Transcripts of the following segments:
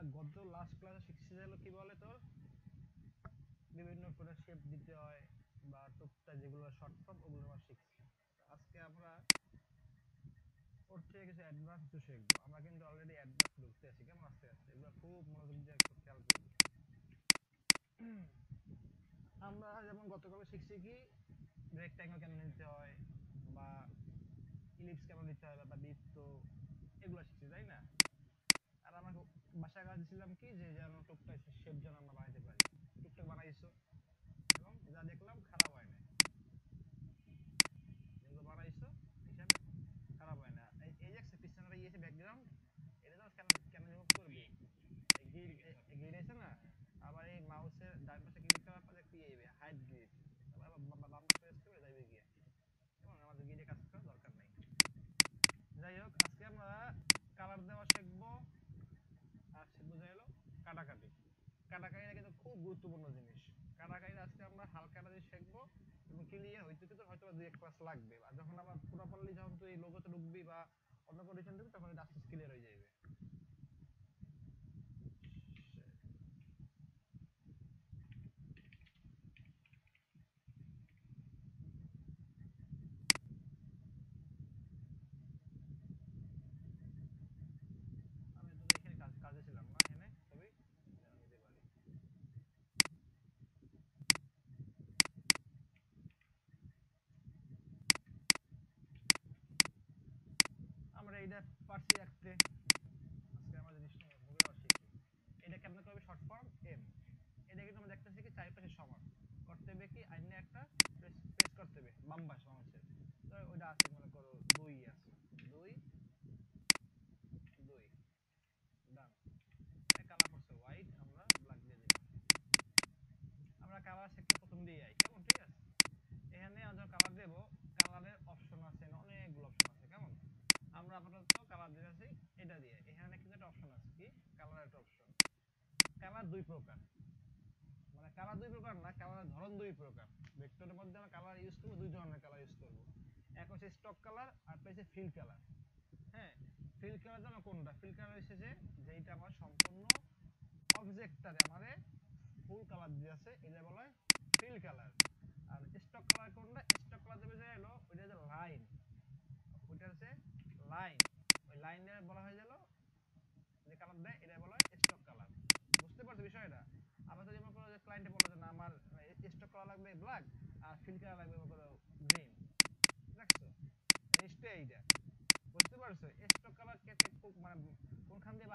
গত লাস্ট ক্লাসে শিখছি হলো কি বলে তোর বিভিন্ন করে শেপ দিতে হয় বা টুকটা যেগুলো শর্ট ফর্ম ওগুলো আমরা শিখছি। আজকে আমরা ওর থেকে কিছু অ্যাডভান্স কিছু শিখবো। আমরা কিন্তু অলরেডি অ্যাডভান্স ঢুকতে আছি, কেমন আস্তে আস্তে এগুলো খুব মনোযোগ দিয়ে একটু খেয়াল করবি। আমরা যেমন গতকাল শিখছি কি রেক্ট্যাঙ্গেল কেন নিতে হয় বা ইলিপস কেন নিতে হয় বা বৃত্ত, এগুলো শিখছি তাই না? আর আমাকে বাসায় কাজ দিছিলাম কি যে যেন টুকটাক শেপ যেন আমরা বানাইতে পারি। টুকটাক বানাইছো এবং যা দেখলাম খারাপ হয় না, যেগুলো বানাইছো হিসাবে খারাপ হয় না। এই যে পিছনে ইয়েছে ব্যাকগ্রাউন্ড, এটা তো কেন কেন রিমুভ করবি? এই গ্রিড আছে না, আবার এই মাউসের ডান পাশে ক্লিক করার পর দেখবি এই হাইড গ্রিড, আবার বাম প্রেস করে যাবে গিয়ে, এবং আমাদের গ্রিডে কাজ করার দরকার নাই। যাই হোক, আজকে আমরা কালার দেওয়া শিখবো আর বোঝা গেল কাটাকাটি। কাটাকাটিটা কিন্তু খুব গুরুত্বপূর্ণ জিনিস। কাটাকাটিটা আজকে আমরা হালকা দিয়ে শিখবো এবং ক্লিয়ার হইতে কিন্তু হয়তো দুই এক ক্লাস লাগবে, আর যখন আবার পুরোপুরি যখন তুই লোগোতে ঢুকবি বা অন্য কন্ডিশন দিবি তখন এটা আস্তে আস্তে ক্লিয়ার হয়ে যাবে। আমি তো এখানে কাজে ছিলাম না, এখানে ছবি নিতে পারি। আমরা এইটা পারছি রাখতে। আজকে আমরা জিনিসটা মুখে আবার শিখি। এটা কেমন করবে? Short form M. এটা কিন্তু আমরা দেখতেছি কি চারিপাশে সমান করতে হবে, কি আইনে একটা প্রেস করতে হবে বাম পাশে মানুষের। তো ওইটা আছে মনে করো 2 আছে, 2 2 ডান। কালার করছে হোয়াইট, আমরা ব্ল্যাক দিয়ে দিলাম। আমরা কালার সেক্টর প্রথম দিয়ে যাই, কেমন? ঠিক আছে, এখানে আমরা কালার দেব। কালারের অপশন আছে, অনেকগুলো অপশন আছে, কেমন? আমরা আপাতত কালার দিয়েছি এটা দিয়ে। এখানে কিন্তু একটা অপশন আছে কি কালার, একটা অপশন। কালার দুই প্রকার, মানে কালার দুই প্রকার না, কালারের ধরন দুই প্রকার। ভেক্টরের মধ্যে আমরা কালার ইউজ করবো, দুই ধরনের কালার ইউজ করবো। এক হচ্ছে স্টক কালার আর হচ্ছে ফিল কালার। হ্যাঁ, ফিল কালার জানো কোনটা? ফিল কালার হচ্ছে যে যেটা আমার সম্পূর্ণ অবজেক্টটারে আমাদের ফুল কালার দিয়েছে, এটা বলা হয় ফিল কালার। আর স্টক কালার কোনটা? স্টক কালার দেবে যে হলো ওইটা হচ্ছে লাইন, ওইটা হচ্ছে লাইন। ওই লাইনে বলা হয়ে গেল যে কালার দেয়, এটা বলা হয় স্টক কালার। বুঝতে পারছো বিষয়টা? আবার তো যেমন করো যে ক্লায়েন্টে বললো যে না আমার স্টক কালার লাগবে ব্ল্যাক আর ফিল কালার লাগবে মনে করো গ্রিন, দেখছো জিনিসটা এইটা। বুঝতে পারছো? স্টক কালার কেটে মানে কোনখান দিয়ে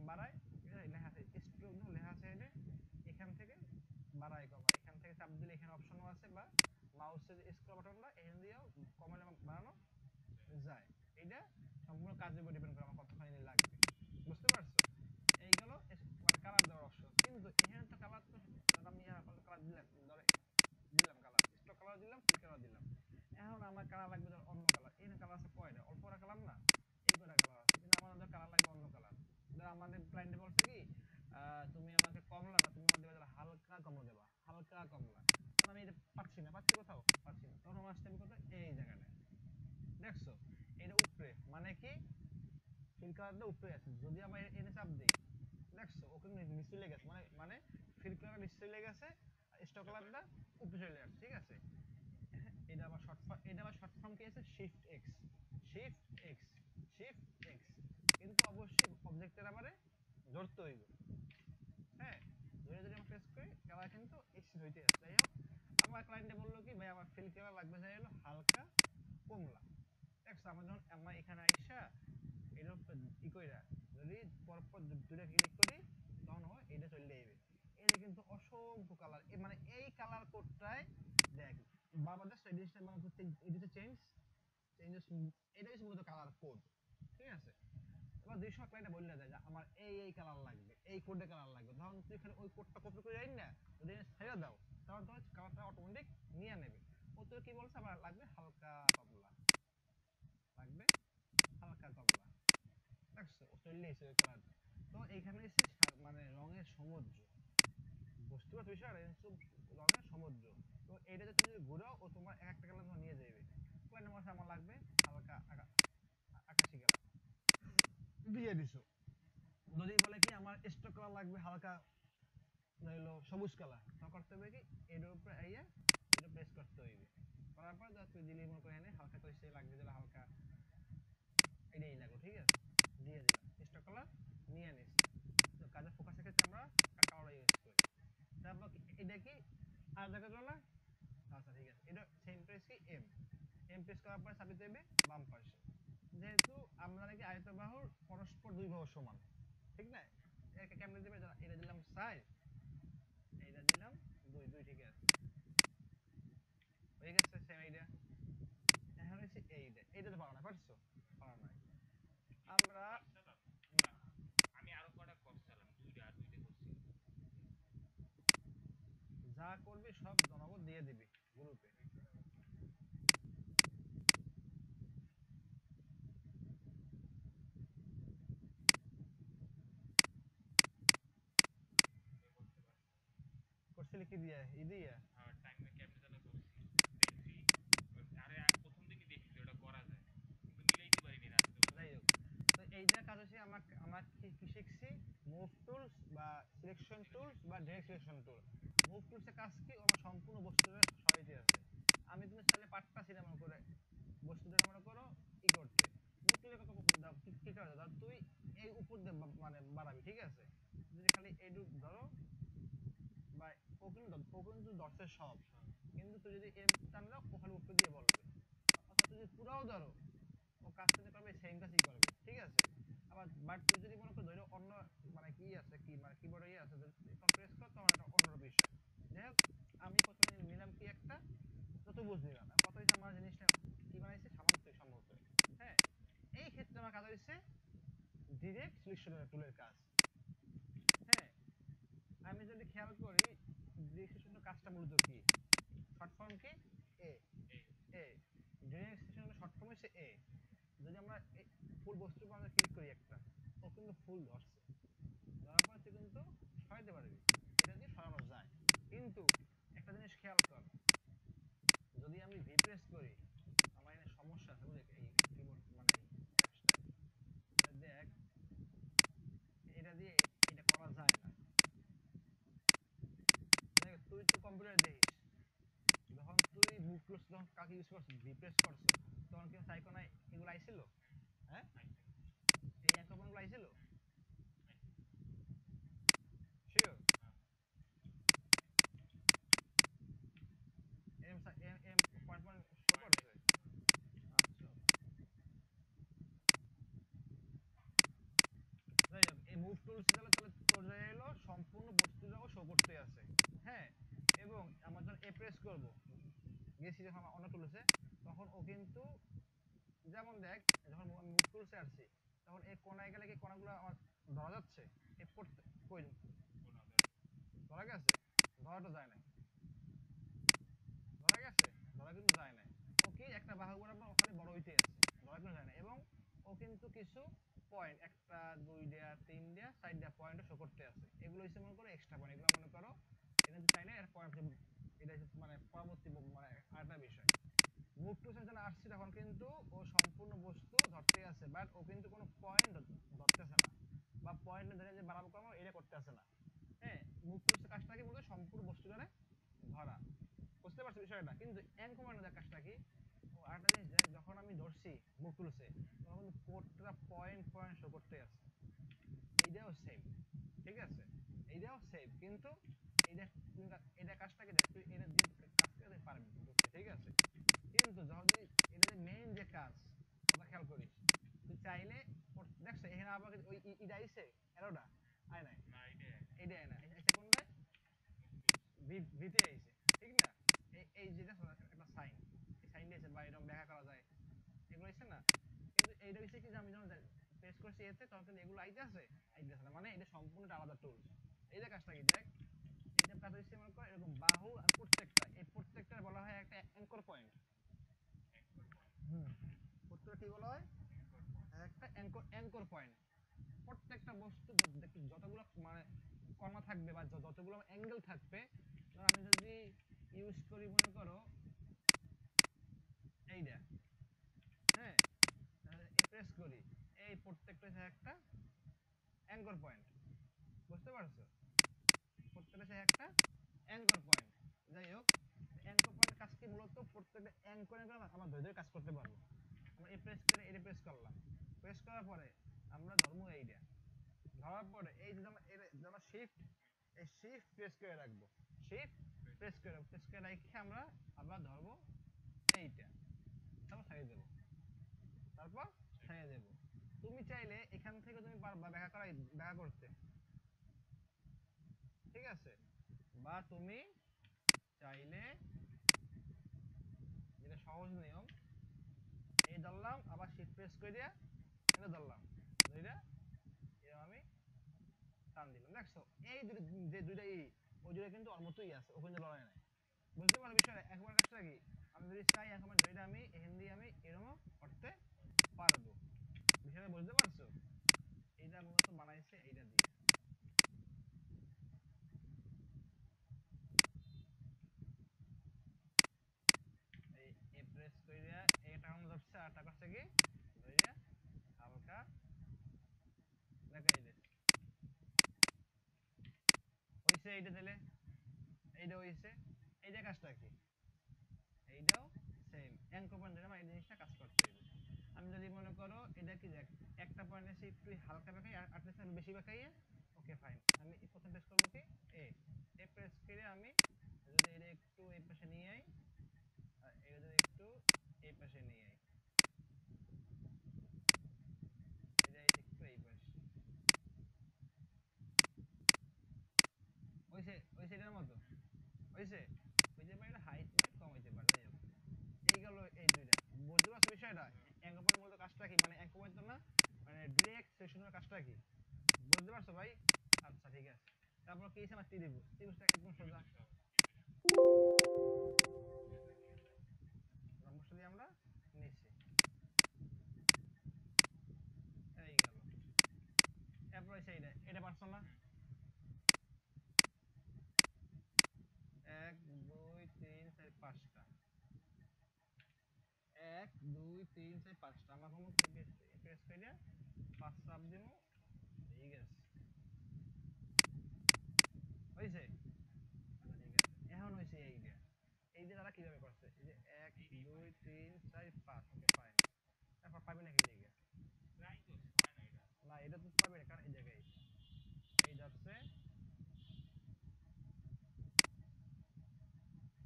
বাড়ায়, এটা লেখা আছে স্ট্রোক লেখা আছে এখানে, এখান থেকে বাড়ায় কমায়, এখান থেকে চাপ দিলে এখানে অপশনও আছে, বা মাউসের স্ক্রল বাটনটা এখান দিয়েও কমানো বাড়ানো যায়। এটা সম্পূর্ণ কাজের উপর ডিপেন্ড করে আমার কতখানি লাগবে। বুঝতে পারছো? এই গেল মানে কালার দেওয়ার অপশন। কিন্তু এখানে তো কালার তো আমি কালার দিলাম, ধরে দিলাম কালার, স্টক কালার দিলাম, ফিল কালার দিলাম। এখন আমার কালার লাগবে ধর অন্য কালার। এখানে কালার আছে কয়টা? অল্প কালার না, এই কয়টা কালার আছে, কিন্তু আমার ধর কালার লাগবে অন্য কালার। ধর আমাদের ক্লায়েন্টে বলছে কি তুমি আমাকে কমলা না, তুমি আমার দেবা হালকা কমলা দেবা, হালকা কমলা। কারণ আমি এটা পাচ্ছি না, পাচ্ছি কোথাও পাচ্ছি না, তখন আমার আসতে হবে কোথায়? এই জায়গাটায়। দেখছো এটা উপরে, মানে কি ফিল কালারটা উপরে আছে, যদি আমরা এনে চাপ দেই, দেখছো ওখানে নিচে চলে গেছে, মানে মানে ফিল কালার নিচে চলে গেছে, স্টক কালারটা উপরে চলে আসছে। ঠিক আছে, এটা আবার শর্ট ফর্ম, এটা আবার শর্ট ফর্ম কি আছে? Shift x, shift x, shift x. কিন্তু অবশ্যই অবজেক্টের আমারে ধরতে হইবে। হ্যাঁ, ধরে যদি আমরা প্রেস করি কালার কিন্তু এক্সচেঞ্জ হইতে আছে। যাই হোক, আমার ক্লায়েন্টে বললো কি ভাই আমার ফিল কালার লাগবে যাই হলো হালকা কমলা। দেখছো আমরা যখন আমরা এখানে আইসা এটা ই কইরা যদি পরপর দুইটা ক্লিক করি তখন হয় এটা চলে যাবে। এটা কিন্তু অসংখ্য কালার, মানে এই কালার কোডটাই দেখ বারবার দেখছো এই জিনিসটা মানে এটা চেঞ্জ চেঞ্জেস, এটা হচ্ছে মূলত কালার কোড। ঠিক আছে, এবার যে সব ক্লায়েন্টে বললে যায় যে আমার এই কালার লাগবে, এই কোডে কালার লাগবে, তখন তুই এখানে ওই কোডটা কপি করে যাই না, যদি ছেড়ে দাও তখন তোমার কালারটা অটোমেটিক নিয়ে নেবে। ও তো কি বলছে আমার লাগবে হালকা কমলা, লাগবে হালকা কমলা। দেখছো ও চলে এসে ওই কালারটা। তো এইখানে এসে মানে রঙের সমুদ্র। বুঝতে পারছো বিষয়টা? রঙের সমুদ্র। তো এইটাতে তুমি যদি ঘুরাও ও তোমার এক একটা কালার তোমার নিয়ে যাবে। ক্লায়েন্টের মাসে আমার লাগবে হালকা আকাশি কালার, দিয়ে দিছো। যদি বলে কি আমার আমার স্টক কালার লাগবে হালকা হলো সবুজ কালার, তখন করতে হবে কি এর উপরে আইয়া এটা প্রেস করতে হইবে, করার পর যা তুই দিলি মনে করে এনে হালকা করে সে লাগবে দিলে হালকা এটাই লাগলো, ঠিক আছে, দিয়ে দিলাম স্টক কালার নিয়ে নিস। তো কাজের ফোকাসের ক্ষেত্রে আমরা কালার ইউজ করি। তারপর এটা কি আর দেখা গেল না, আচ্ছা ঠিক আছে, এটা সেম প্রেস কি এম, এম প্রেস করার পর চাবি দেবে বাম পাশে, যেহেতু আমরা নাকি আয়তবাহুর পরস্পর দুই বাহু সমান, ঠিক না, একে কেমনে দিবে, এটা দিলাম সাইড, এইটা দিলাম দুই দুই, ঠিক আছে, হয়ে গেছে সেম আইডিয়া। এখন হচ্ছে এইটা, এইটা তো পারো না, পারছো, পারো না, আমরা না, আমি আরো কটা কোর্স চালাম, দুইটা আর দুইটা করছি। যা করবি সব জনগণ দিয়ে দিবি গ্রুপে। করছিলি কি দিয়ে ই দিয়ে, আর টাইমে কেমনে যেন করছি, দেখছি, আরে প্রথম দিনই দেখছি ওটা করা যায়, কিন্তু মিলাইতে পারিনি রাত্রে বেলা। যাই হোক, তো এইটার কাজ হচ্ছে আমার আমার কি শিখছি, মুভ টুলস বা সিলেকশন টুলস বা ডাইরেক্ট সিলেকশন টুল। মুভ টুলসের কাজ কি, আমার সম্পূর্ণ বস্তুটা সরাইতে আছে, আমি তুমি চাইলে পারতাছি না মনে করে বস্তুটা মনে করো ই করতে, মুভ টুলের কি করে ধর তুই এই উপর দিয়ে মানে বাড়াবি, ঠিক আছে, যদি খালি এইটুক ধরো বা ও কিন্তু ধরছে সব, কিন্তু তুই যদি এম টান দাও ও খালি উপর দিয়ে বলবে, অর্থাৎ তুই যদি পুরাও ধরো ও কাজ করতে করবে সেম কাজই করবে, ঠিক আছে। আবার বাট তুই যদি মনে করো ধরো অন্য মানে কি আছে কি মানে কিবোর্ডে ইয়ে আছে তখন প্রেস কর, তখন একটা অন্য বিষয়। যাই হোক, আমি প্রথমে নিলাম কি একটা চতুর্ভুজ নিলাম, কত হয়েছে আমার জিনিসটা কি বানাইছে সামন্তরিক সম্ভবত, হ্যাঁ, এই ক্ষেত্রে আমার কাজ হচ্ছে ডিরেক্ট সিলেকশন টুলের কাজ, হ্যাঁ। আমি যদি খেয়াল করি ডিরেক্ট সিলেকশন কাজটা মূলত কি, শর্ট ফর্ম কি এ, এই a direct selection short form হচ্ছে এ। যদি আমরা ফুল বস্তুর উপর আমরা ক্লিক করি একটা, ও কিন্তু ফুল ধরছে, ধরার পর তুই কিন্তু সরাইতে পারবি, এটা দিয়ে সরানো যায়, কিন্তু একটা জিনিস খেয়াল কর, যদি আমি ভি প্রেস করি আমার এখানে সমস্যা আছে বুঝলি, এই কিবোর্ড মানে অ্যাপসটা দেখ, এটা দিয়ে এটা করা যায় না, দেখ তুই তো কম্পিউটারে দেখিস যখন তুই মুভ টুলস যখন কাকে ইউজ করছিস ভি প্রেস করছো তখন কিন্তু সাইকোনাই এগুলো আইছিল, হ্যাঁ, আইছে, এই অ্যাঙ্করগুলো আইছিল, আইছে। শিওর, হ্যাঁ, M M M point point show point করছে, আইছে। আচ্ছা, যাই হোক এই মুভ টুলস তাহলে তাহলে তোর জায়গায় এলো সম্পূর্ণ বস্তুটাও শো করতে আছে, হ্যাঁ, এবং আমরা যখন এ প্রেস করবো গেছি যখন অন্য টুলসে, তখন ও কিন্তু যেমন দেখ যখন মুভ টুলসে আসছি তখন এই কোনায় গেলে কি কোনাগুলো আমার ধরা যাচ্ছে, এ পড়তে কই কোনো ধরে ধরা গেছে, ধরাটা যায় না, ধরা গেছে, ধরা কিন্তু যায় না, ও কি একটা বাহু বরাবর ওখানে বড় হইতে আছে, ধরা কিন্তু যায় না, এবং ও কিন্তু কিছু পয়েন্ট একটা দুই দেয়া তিন দেয়া চার দেয়া পয়েন্ট শো করতে আছে, এগুলো হচ্ছে মনে করো এক্সট্রা পয়েন্ট, এগুলো মনে করো এটা চাইলে এর পয়েন্ট, এটা মানে পরবর্তী মানে আরেকটা বিষয়। মুভ টু সেকশন আসছে তখন কিন্তু ও সম্পূর্ণ বস্তু ধরতে আছে, বাট ও কিন্তু কোনো পয়েন্ট ধরতেছে না, বা পয়েন্ট ধরে যে বাড়াবো কমাবো এটা করতেছে না, হ্যাঁ, মুভ টুলস কাজটা কি বলতে সম্পূর্ণ বস্তুটারে ধরা, বুঝতে পারছো বিষয়টা, কিন্তু এন কমান্ডের কাজটা কি, ও আরেকটা জিনিস দেখ যখন আমি ধরছি মুভ টুলসে তখন কিন্তু কোডটা পয়েন্ট পয়েন্ট শো করতে আছে, এইটাও সেম, ঠিক আছে, এইটাও সেম, কিন্তু এইটা তুমি এটা কাজটা কি দেখ তুই এটা দিয়ে কাজ করতে পারবি ঢুকতে, ঠিক আছে, কিন্তু যদি এটা যে মেইন যে কাজ কথা খেয়াল করিস, তুই চাইলে দেখছো এখানে আবার ওই ইটা আইছে এরোটা আয় নাই, না, এটাই আইছে। এইটা আয় না এসে কোনটায় মুভ টুলস। ভিতে আইছে, ঠিক না, এই যেটা একটা সাইন, এই সাইন দিয়েছে বা এরকম দেখা করা যায়, এগুলো আইছে না, কিন্তু এইটা হচ্ছে কি যে আমি যখন প্রেস করছি এতে তখন কিন্তু এগুলো আইতেছে আইতেছে না, মানে এটা সম্পূর্ণ একটা আলাদা টুলস। এই যে কাজটা কি দেখ, এইটা কাজ হচ্ছে মনে কর এরকম বাহু আর প্রত্যেকটা এই প্রত্যেকটা বলা হয় একটা অ্যাঙ্কর পয়েন্ট, অ্যাঙ্কর পয়েন্ট। হুম, প্রত্যেকটা কি বলা হয় অ্যাঙ্কর পয়েন্ট। একটা অ্যাঙ্কর অ্যাঙ্কর পয়েন্ট, প্রত্যেকটা বস্তু যতগুলো মানে কণা থাকবে বা যতগুলো অ্যাঙ্গেল থাকবে, ধর আমি যদি ইউজ করি মনে করো এইটা, হ্যাঁ, এ প্রেস করি এই প্রত্যেকটা হচ্ছে একটা অ্যাঙ্কর পয়েন্ট, বুঝতে পারছো? প্রত্যেকটা সে একটা অ্যাঙ্কর পয়েন্ট। যাই হোক, অ্যাঙ্কর পয়েন্ট কাজ কি মূলত প্রত্যেকটা অ্যাঙ্করে আমরা ধরে ধরে কাজ করতে পারবো। আমরা এই প্রেস করে এটা প্রেস করলাম, প্রেস করার পরে আমরা ধরবো এইটা, ধরার পরে এই যে আমরা শিফট, এই শিফট প্রেস করে রাখবো, শিফট প্রেস করে রেখে আমরা আবার ধরবো এইটা, তারপর ছাড়িয়ে দেবো, তারপর ছাড়িয়ে দেবো। তুমি চাইলে এখান থেকে তুমি পারবা দেখা করতে, ঠিক আছে? বা তুমি চাইলে, যেটা সহজ নিয়ম, এই ধরলাম আবার শিফট প্রেস করে দিয়া এটা ধরলাম, দুইটা এরকম আমি টান দিলাম, দেখছো? এই যে দুইটা ওই দুইটা কিন্তু ওর মতোই আছে, ও কিন্তু লড়াই নাই। বুঝতে পারো বিষয়টা? একবার কাজটা কি, আমি যদি চাই এখন দুইটা আমি এখান দিয়ে আমি এরকম করতে পারবো। বিষয়টা বুঝতে পারছো? এইটা মূলত বানাইছে এইটা দিয়ে। এই এ প্রেস কইরা এটা আমরা ধরছে, আরটা করছে কি ধইরা হালকা দেখাই দে, হইছে এইটা দিলে, এইটা হইছে, এইটা কাজটা কি, এইটাও সেম অ্যাঙ্কর পয়েন্ট ধরে আমার এই জিনিসটা কাজ করতে হবে। আমি যদি মনে করো এটা কি দেখ, একটা পয়েন্ট এসে একটু হালকা দেখাই আর আটটা আমি বেশি দেখাই, ওকে ফাইন, আমি এই প্রথম প্রেস করবো কি এ, এ প্রেস করে আমি যদি এটা একটু এই পাশে নিয়ে আই আর এটা যদি একটু এই পাশে নিয়ে আই, এটা একটু এই পাশে, হইছে হইছে এটার মতো, হইছে, হইতে পারে হাইট মাইট কম হইতে পারে, যাই হোক এই গেল এই দুইটা। বুঝতে পারছো বিষয়টা? অ্যাঙ্কর পয়েন্ট বলতে কাজটা কি, মানে অ্যাঙ্কর পয়েন্ট তো না, মানে ডিরেক্ট সেকশনের কাজটা কি, বুঝতে পারছো ভাই? আচ্ছা ঠিক আছে, তারপর কি হিসাব ত্রিভুজ, ত্রিভুজটা একদম সোজা, রম্বসটা দিয়ে আমরা নিচ্ছি, এই গেল। এরপর হচ্ছে এইটা, এটা পারছো না? 1 2 3 4 5টা, 1 2 3 4 5টা আমরা কোন প্রেস করে 5 চাপ দিব, ঠিক আছে, হইছে? আচ্ছা ঠিক আছে, এখন হইছে এইটা, এই যে তারা কিভাবে করছে, এই যে 1 2 3 4 5, ওকে ফাইন। তারপর পাবে নাকি জায়গা, ট্রাই করছি হয় না এটা। না এটা তো পাবে না, কারণ এই জায়গায় এই যাচ্ছে,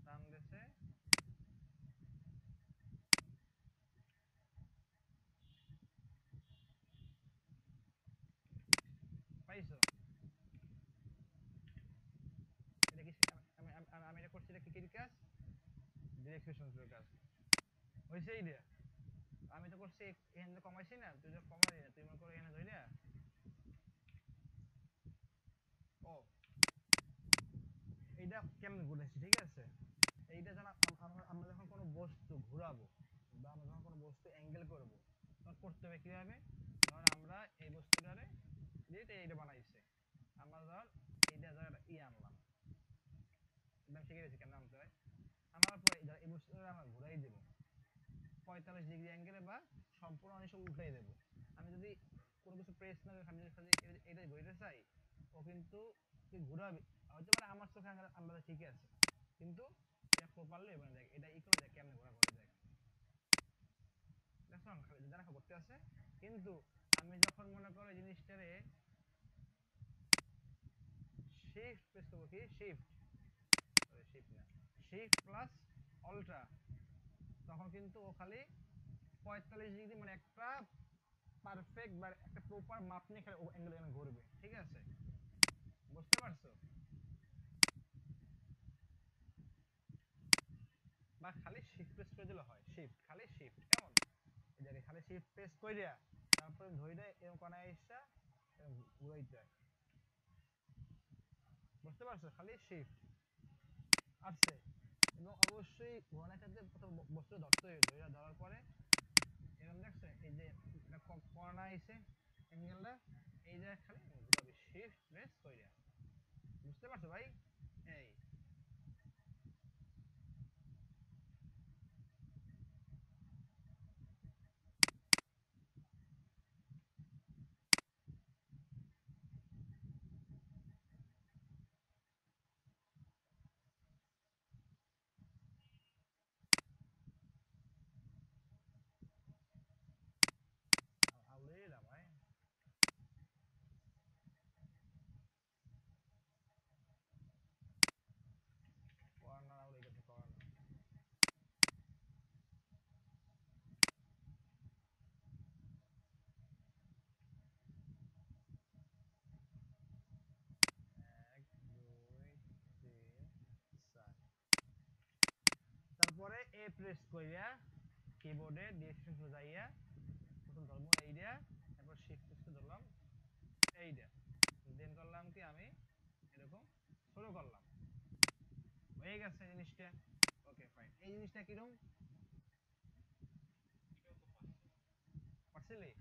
টান দিছে, পাইছো? এটা কি আমি এটা করছি, এটা কি কি কাজ, ডিরেকশন কাজ, হইছে এইটা? আমি তো করছি এখানে কমাইছি না, তুই তো কমাই না, তুই মনে করো এখানে ধইরা, ও এইটা কেমনে ঘুরেছি, ঠিক আছে? এইটা যেন আমরা যখন কোনো বস্তু ঘুরাবো বা আমরা যখন কোনো বস্তু অ্যাঙ্গেল করব, তখন করতে হবে কিভাবে, ধর আমরা এই বস্তুটারে যেটা এইটা বানাইছে, আমরা ধর এইটা জায়গাটা আনলাম, একদম শিখে গেছি কেন আনতে হয়, আনার পরে এই বস্তুটা আমরা ঘুরাই দেবো 45 ডিগ্রি অ্যাঙ্গেলে বা সম্পূর্ণ অংশ উল্টাই দেবো। আমি যদি কোনো কিছু প্রেস না করে খালি খালি এটা ঘুরাতে চাই, ও কিন্তু তুই ঘুরাবি, হতে পারে আমার চোখে আন্দাজে ঠিকই আছে, কিন্তু এটা প্রপারলি মানে দেখ এটা করে দেখ কেমনে ঘোরা করে দেখ, দেখো খালি দেখা করতে আছে। কিন্তু আমি যখন মনে করো এই জিনিসটারে শিফট প্রেস করবো, কি শিফট, সরি শিফট না, শিফট প্লাস অল্ট্রা, তখন কিন্তু ও খালি 45 ডিগ্রি মানে একটা পারফেক্ট বা একটা প্রপার মাপ নিয়ে খেলে ও অ্যাঙ্গেল এখানে ঘুরবে, ঠিক আছে? বুঝতে পারছো? বা খালি শিফট প্রেস করে দিলে হয়, শিফট খালি শিফট, কেমন? এই জায়গায় খালি শিফট প্রেস করে দেয়া, তারপরে ধইরা এরকম কোনায় এসে ঘুরাইতে হয়, বুঝতে পারছো? খালি শিফট আসছে। এবং অবশ্যই ঘোরানোর ক্ষেত্রে প্রথম বস্তু ধরতে হবে, ধরার পরে এরকম দেখছো এই যে একটা কর্নার আইছে অ্যাঙ্গেলটা, এই জায়গায় খালি ঘুরাবে শিফট প্রেস করে, বুঝতে পারছো ভাই? এই এ প্রেস কইরা কিবোর্ডে ডিরেকশন যাইয়া প্রথম ধরবো এইটা, তারপর শিফট প্রেস ধরলাম এইটা, দেন করলাম কি আমি এরকম শুরু করলাম, হয়ে গেছে জিনিসটা। Okay fine. এই জিনিসটা কিরকম এটাও তো পারছে। পারছিলি?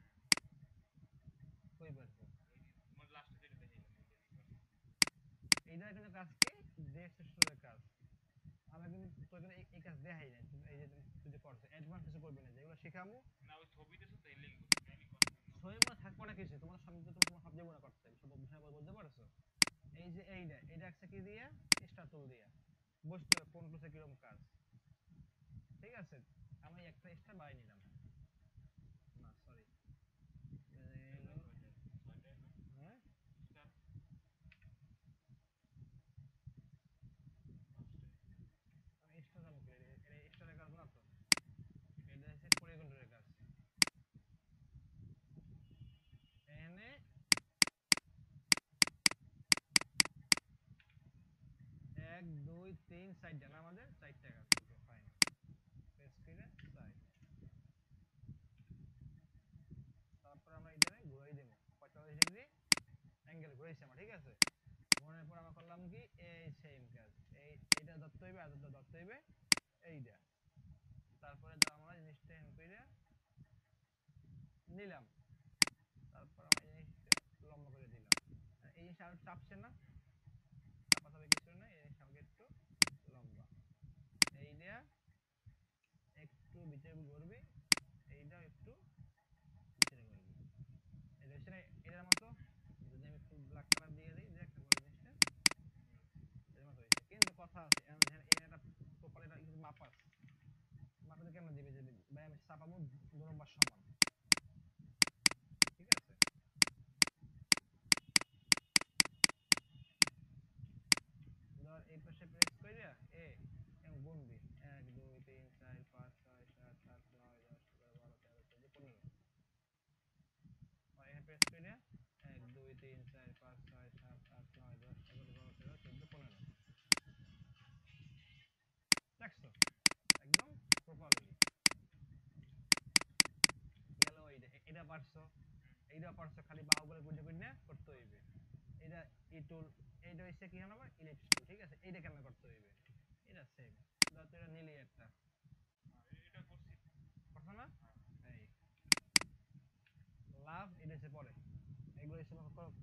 কই পারছো? ওই যে তোমার লাস্টে যেটা দেখাইলাম ওইটা দিয়ে পারছে। এইটা কিন্তু কাজ কি ডিরেকশনের কাজ। আমরা কিন্তু তোর কিন্তু এই কাজ দেখাই নাই, এই যে তুই যে করছিস অ্যাডভান্স কিছু করবি না, যেগুলো শিখামু না ওই ছবিতে শুধু এলেই করছি, তাইলে কনফার্ম না। সইমা থাকবো না কিছু, তোমার সামনে তো তোমার সব জীবনে করতে হবে, সব বিষয় বলতে পারছো। এই যে এইটা একটা কি দিয়ে স্টার টুল দিয়ে বুঝতে হবে কোন টুলসে কিরকম কাজ, ঠিক আছে? আমি একটা স্টার বাই নিলাম, না সরি, এটা কয়টায়? 6টায় না? হ্যাঁ স্টার 5টায়। আমি স্টার জানি কি এটা স্টারের কাজ না তো, এটাই এটা তো। হচ্ছে পরিকন্ট্রোলের কাজ। এখানে 1 2 3 4টা না, আমাদের 4টা কাজ। ওকে ফাইন, প্রেস করে সাইড, তারপর আমরা এটারে ঘুরাই দেবো 45 ডিগ্রি অ্যাঙ্গেল ঘুরাইছি আমরা, ঠিক আছে? ঘোরানোর পর আমরা করলাম কি এই সেম কাজ, এইটা ধরতে হইবে আর দুটো ধরতে হইবে এইটা, তারপরে তো আমরা জিনিসটা এন করে নিলাম, তারপর আমরা এই জিনিসটা লম্বা করে দিলাম। আর এই জিনিসটা আরো চাপছে না, চাপা চাপি কিছু না, এই জিনিসটা আমাকে একটু লম্বা, এইটা একটু ভিতরে ঘুরবি, এইটাও একটু ভিতরে ঘুরবি, এটা হচ্ছে না এটার মতো। যদি আমি একটু ব্ল্যাক কালার দিয়ে দিই, দেখ তারপরে জিনিসটা এর মতো হয়েছে, কিন্তু কথা আছে এখন দেখেন এই একটা প্রপার এটা কিন্তু মাপ আছে, মাপটা কেমন দিবে যে ভাই আমি চাপাবো 2 নম্বর সমান, ঠিক আছে? ধর এই পাশে প্রেস কইরা এ এম গুনবি 1 2 3 4 5 6 7 8 9 10 11 12 13 14 15, আর এখানে প্রেস কইরা 1 2 3 4 5 6 7 8 9 10 11 12 13 14 15, দেখছো একদম প্রপারলি গেল। এটা পারছো, এইটা পারছো, খালি বাহুগুলো গুঁজে গুঁজে করতে হইবে। এটা ই টুল, এইটা হচ্ছে কি আমার ইলিপস টুল, ঠিক আছে? এইটা কেমন করতে হইবে, এটা সেম, ধর তুই এটা নিলি একটা, এটা করছি। করছো না? হ্যাঁ। এই লাভ এটা হচ্ছে পরে, এগুলো হচ্ছে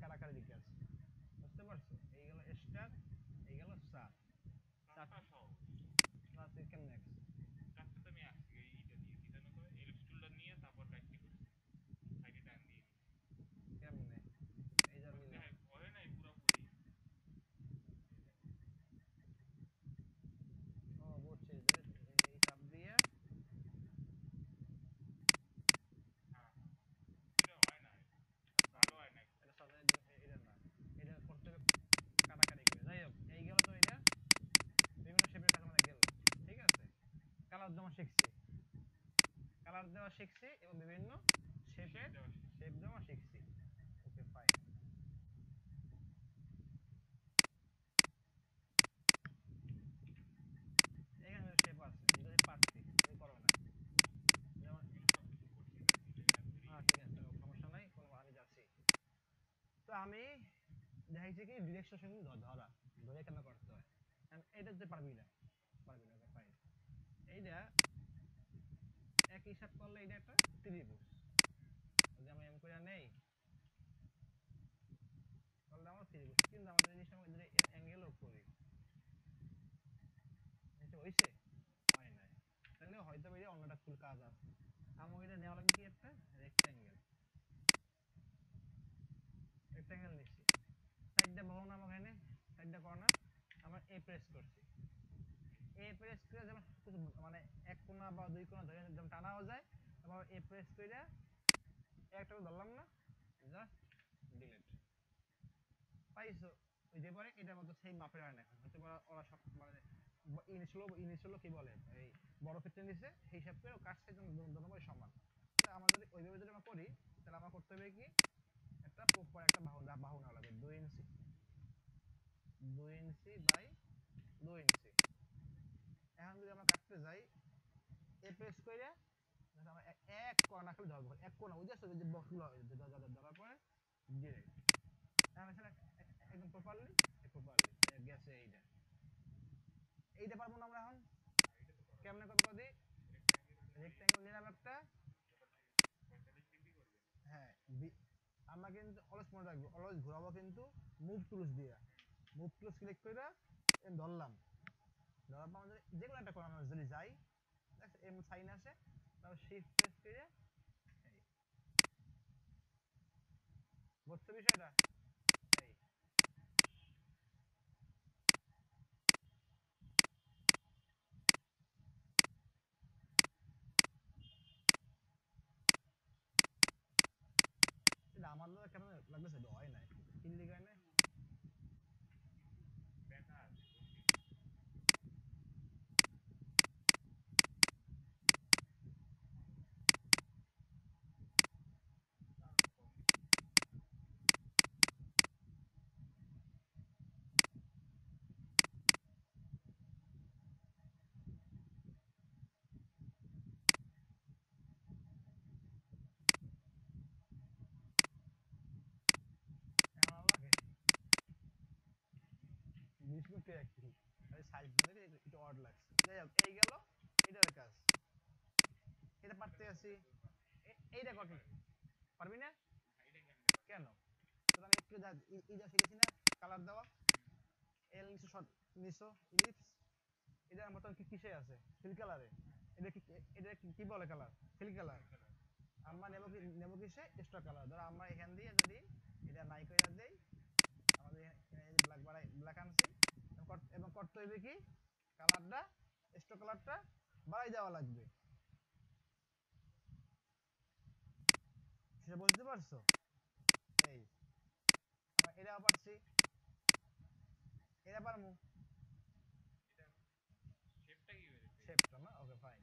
কারাকারি কাজ, বুঝতে পারছো? এইগুলো স্টার, এইগুলো স্টার, চারটা সহজ। স্টার তুই কেমনে আঁকছিস? চারটা তো আমি আঁকছি এইটা দিয়ে কি জানো করে এলিপস টুলটা নিয়ে তারপর কাটতে করছি, সাইডে টান দিয়ে নিছি। কেমনে এই যা ওই নিলাম, দেখাই পরে নাই পুরোপুরি। ও বুঝছি, যে এই চাপ দিয়ে হ্যাঁ হ্যাঁ, এটা হয় না, ভালো হয় না একদম। এটা সাথে এটা না, এটা করতে হবে কাটাকাটি করে। যাই হোক এই গেল তো, এটা বিভিন্ন শেপের কাজ আমাদের গেল, ঠিক আছে? কালার দেওয়া শিখছি, কালার দেওয়া শিখছি এবং বিভিন্ন শেপ শেপের দেওয়া শেষ। শেপ দেওয়া শিখছি। Okay fine. এখানে শেপ আছে যেগুলো আমি পারছি, তুমি করো না, যেমন আমি সব কিছু করছি জানি, লেয়ার করি। ঠিক আছে সমস্যা নাই, কোনো আমি যাচ্ছি। তো আমি দেখাইছি কি ডিরেকশন ধরা, ধরে কেন করতে হয়, এটা তুই পারবি না, পারবি না, ওকে ফাইন। এইটা এক হিসাব করলে এটা একটা ত্রিভুজ, যদি আমি এম করে নেই তাহলে আমার ত্রিভুজ, কিন্তু আমাদের জিনিসটা যদি অ্যাঙ্গেলও করি, এটা হইছে? হয় নাই, তাহলে হয়তো এটা অন্যটা ফুল কাজ আছে। আমার এটা নেওয়া লাগবে কি একটা রেক্টাঙ্গেল, রেক্টাঙ্গেল নিচ্ছি, সাইডটা বাহু না আমার এখানে, সাইডটা কর্নার, আমরা এ প্রেস করছি, এ প্রেস করে যেমন কিছু মানে এক কোণা বা দুই কোণা ধরে যেমন টানাও যায়, তারপর এ প্রেস করে একটা ধরলাম না, জাস্ট ডিলিট, পাইছো? ওই যে পরে এটার মতো সেই মাপের হয় না, এখন হতে পারে ওরা সব মানে ইনিশিয়াল কি বলে এই বড় ক্ষেত্রে নিছে সেই হিসাব করে কাজটা দুটোই সমান। তাহলে আমরা যদি ওইভাবে যদি আমরা করি, তাহলে আমরা করতে হবে কি একটা প্রপার একটা বাহু বাহু নেওয়া লাগবে 2 ইঞ্চি, 2 ইঞ্চি বাই 2 ইঞ্চি। এখন যদি আমরা কাটতে যাই এ প্রেস করে আমরা এক কোণা খালি ধরবো, এক কোণা বুঝে আসছো, যে বক্সগুলো ধরার পরে ডিরেক্ট তাহলে সেটা একদম প্রপারলি প্রপারলি গেছে। এইটা পারবো না আমরা এখন কেমনে করবো কদি, রেক্ট্যাঙ্গেল নিলাম একটা, হ্যাঁ আমরা কিন্তু অলওয়েজ মনে রাখবো, অলওয়েজ ঘোরাবো কিন্তু মুভ টুলস দিয়ে, মুভ টুলস ক্লিক করে ধরলাম, ধরার পর আমাদের যে কোনো একটা কোণ আমরা যদি যাই এর সাইন আসে, তারপর শিফট প্রেস করে এই বুঝছো বিষয়টা, এই এটা আমার দ্বারা কেন লাগতেছে, এটা হয় নাই তিন লিগায় না। দেখা আছে এখন আর লাগে বিস্কুট একটু সাইজ ধরে একটু অড লাগছে, যাই হোক এই গেল এটার কাজ, এটা পারতে আছি, এইটা এটা কত পারবে পারবি না এটা কেমনে পারবে কেন, তো আমি একটু যা যা শিখেছি না, কালার দেওয়া, এল নিচে শর্ট নিচো ইলিপস, এটার মতন কি কিসে আছে ফিল কালারে, এটা কি, এটা কি বলে colour, fill colour, full colour আমরা তখন আমরা দেখবো নেব কিসে স্টক কালার, ধরো আমরা এখান দিয়ে যদি এটা নাই কইরা দেই, আমাদের ব্ল্যাক বাড়াই, ব্ল্যাক আনছি এবং করতে হইবে কি কালারটা, স্টক কালারটা বাড়াই দেওয়া লাগবে, সেটা বুঝতে পারছো, এই আমরা এটা পারছি, এটা পারমু, এটা শেপটা কি হয়ে যাবে, শেপটা না, ওকে ফাইন,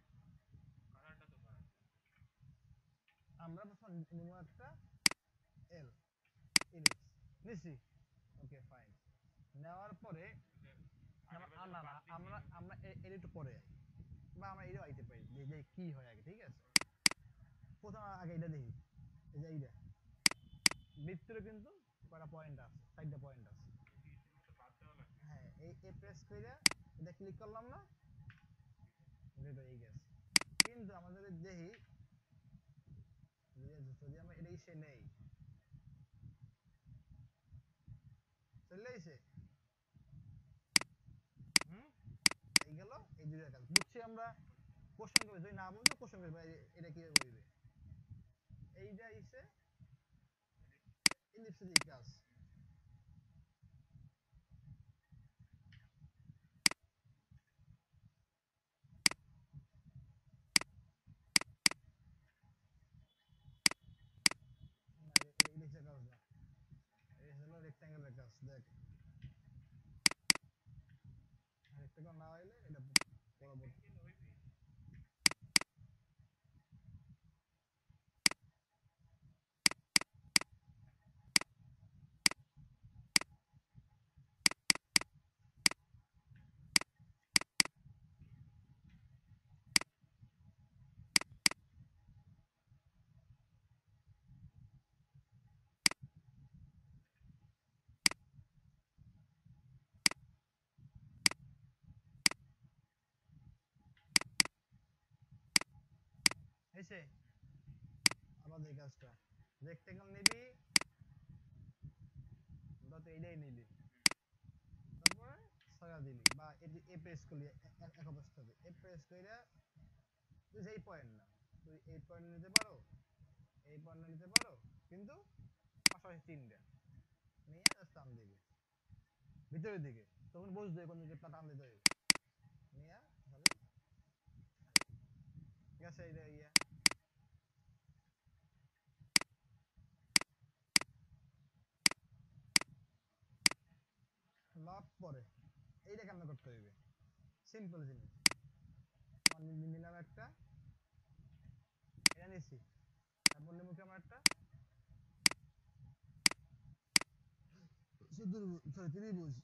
কালারটা তো পারা যায় আমরা প্রথম নিব একটা এল ইলিপস নিছি, ওকে ফাইন, নেওয়ার পরে কিন্তু না আগের বার যেটা না না বাদ দিছি আমরা আমরা এর একটু পরে আই, বা আমরা এটাও আইতে পারি যে যে কি হয় আগে, ঠিক আছে, প্রথম আগে এটা দেখি, এই যে এইটা ভিতরে কিন্তু কয়টা পয়েন্ট আছে, 4টা পয়েন্ট আছে, এর মধ্যে বাদ দেওয়া লাগবে হ্যাঁ এই প্রেস কইরা এটা ক্লিক করলাম না, রেড হয়ে গেছে, কিন্তু আমাদের দেখি যদি আমরা এটা ইসে নেই, চলে আইছে, হুম এই গেল, এই দুইটা কাজ বুঝছি আমরা, কোশ্চেন করবে যদি না বুঝো কোশ্চেন করবে এটা কিভাবে হইবে, এইটা ইসে ইলিপসের এই কাজ, না এটা ইলিপসের কাজ না, এই হলো রেক্ট্যাঙ্গেলের কাজ, দেখ রেক্ট্যাঙ্গেল না হইলে এটা পরবর্তী, রেক্ট্যাঙ্গেল হইবে হয়েছে, আবার এই কাজটা রেক্ট্যাঙ্গেল নিবি, ধর তো এইটাই নিলি, তারপরে ছড়া দিলি বা এ প্রেস করলি এক অবস্থাতে, এ প্রেস কইরা তুই যেই পয়েন্ট না, তুই এই পয়েন্ট নিতে পারো, এই পয়েন্ট নিতে পারো, কিন্তু পাশাপাশি তিনটা নিয়ে জাস্ট টান দিবি ভিতরের দিকে, তখন বুঝবে কোন দিকে টান দিতে হবে, নিয়ে তাহলে গেছে এইটা ইয়া লাভ পরে, এইটা কেমন করতে হইবে, সিম্পল জিনিস, আমার নিলাম একটা, এটা নিছি, তারপর নেবো কি আমার একটা চতুর্ভুজ, সরি ত্রিভুজ,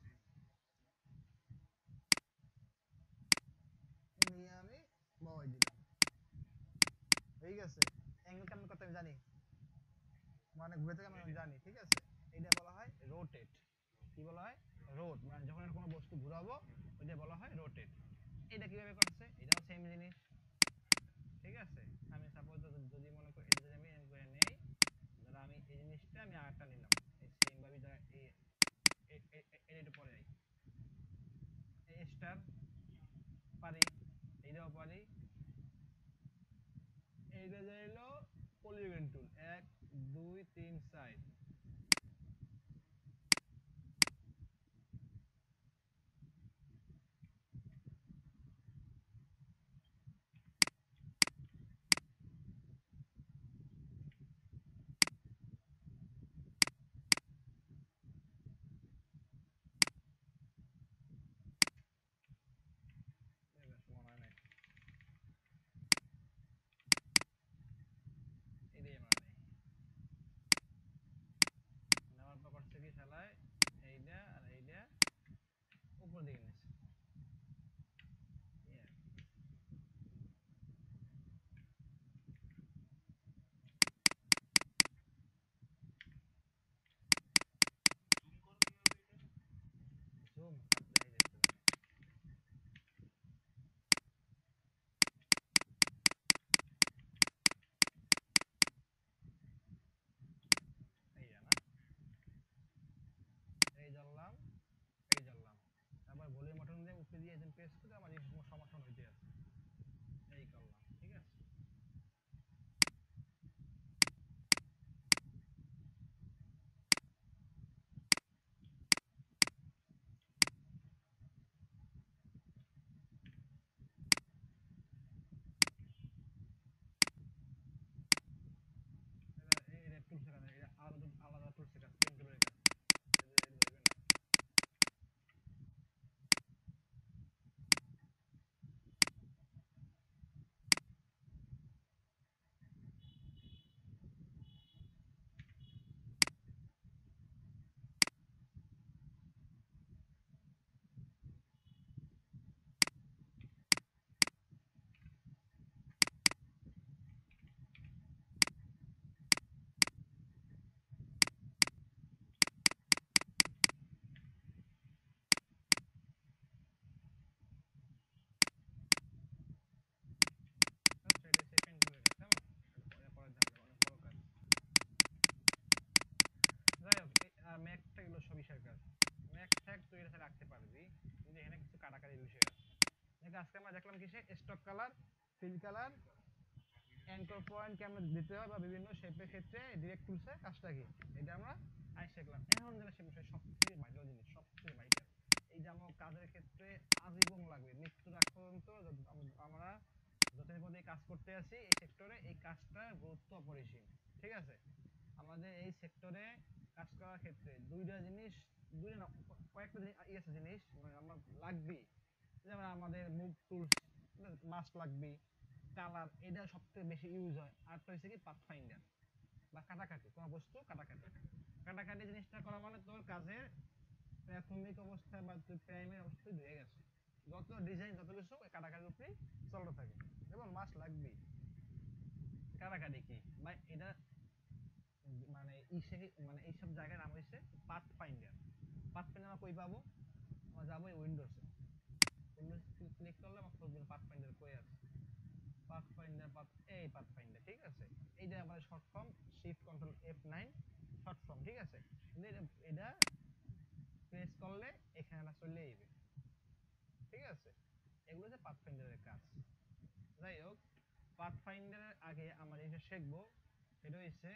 নিয়ে আমি বাবাই দিলাম, ঠিক আছে, অ্যাঙ্গেল কেমন করতে আমি জানি, মানে ঘুরে থেকে আমি জানি, ঠিক আছে। এটা বলা হয় রোটেট। কি বলা হয়? রোট, মানে যখন কোনো বস্তু ঘুরাবো ওইটা বলা হয় রোটেট। এটা কিভাবে করছে? এটাও সেম জিনিস, ঠিক আছে। আমি সাপোজ যদি মনে করি এটা যদি আমি এরকম করে নেই, ধরো আমি এই জিনিসটা আমি আরেকটা নিলাম, এই সেম ভাবে ধরো এটা একটু পরে যাই, এই স্টার পারি, এইটাও পারি, এইটা যাইলো পলিগন টুল, 1 2 3 4, মনে নেই, এটাই মনে নেই। নেওয়ার পর করছে কি শালায়, এইটা আর এইটা উপর দিকে নিচ্ছে, জুম করো কিভাবে এটা? জুম তারপরে এই দেখতে পাবে, এই না, এই জ্বললাম, এই জ্বললাম, তারপর ভলিউম বাটন দিয়ে উপরে দিয়ে একদম প্রেস করে আমার এই সমাধান হইতে আছে, এই করলাম, ঠিক আছে। এটা টুলস এর কাজ, এটা আলাদা আলাদা টুলস এর কাজ, পেন টুলের কাজ, এটা ধরবে না। আচ্ছা, এটা হচ্ছে পেন টুলের কাজ, কেমন? এটা পরের ধাপ, অনেক বড় কাজ। যাই হোক, ম্যাকটা এগুলো সব ইসের কাজ, ম্যাক ট্যাগ তুই এটা রাখতে পারবি, কিন্তু এখানে কিছু কাটাকাটির বিষয় আছে। দেখ আজকে আমরা দেখলাম কিসে, stock colour, fill colour, anchor point কেমন দিতে হয় বা বিভিন্ন শেপের ক্ষেত্রে ডিরেক্ট টুলসে কাজটা কি, এটা আমরা আজ শিখলাম। এখন যেটা সে বিষয় সবথেকে ভাইটাল জিনিস, সবথেকে ভাইটাল, এই যে আমার কাজের ক্ষেত্রে আজীবন লাগবে, মৃত্যুর আগ পর্যন্ত আমরা যতদিন পর্যন্ত এই কাজ করতে আছি এই সেক্টরে, এই কাজটা গুরুত্ব অপরিসীম, ঠিক আছে। আমাদের এই সেক্টরে কাজ করার ক্ষেত্রে দুইটা জিনিস, দুইটা না কয়েকটা জিনিস মানে আমার লাগবেই, যেমন আমাদের মুভ টুলস মাস্ট লাগবে, কালার, এটা সবথেকে বেশি ইউজ হয়, আর তো হচ্ছে কি পাথ ফাইন্ডার বা কাটাকাটি, কোনো বস্তু কাটাকাটি, কাটাকাটি জিনিসটা করা মানে তোর কাজের প্রাথমিক অবস্থা বা তুই প্রাইমারি অবস্থায় ধুয়ে গেছে, যত ডিজাইন যত কিছু ওই কাটাকাটির উপরেই চলতে থাকে, এবং মাস্ট লাগবেই। কাটাকাটি কি ভাই, এটা মানে ইসে, মানে এইসব জায়গার নাম হচ্ছে পাথ ফাইন্ডার। পাথ ফাইন্ডার আমরা কই পাবো? আমরা যাবো উইন্ডোজে, উইন্ডোজ ক্লিক করলে আমার খুঁজবেন পাথ ফাইন্ডার কই আছে, পাথ ফাইন্ডার, পাথ, এই পাথ ফাইন্ডার, ঠিক আছে। এইটা আমাদের short form, shift control F9 short form, ঠিক আছে। কিন্তু এটা প্রেস করলে এখানে চলে যাবে, ঠিক আছে। এগুলো হচ্ছে পাথ ফাইন্ডারের কাজ। যাই হোক, পাথ ফাইন্ডারের আগে আমরা যেটা শিখবো সেটা হচ্ছে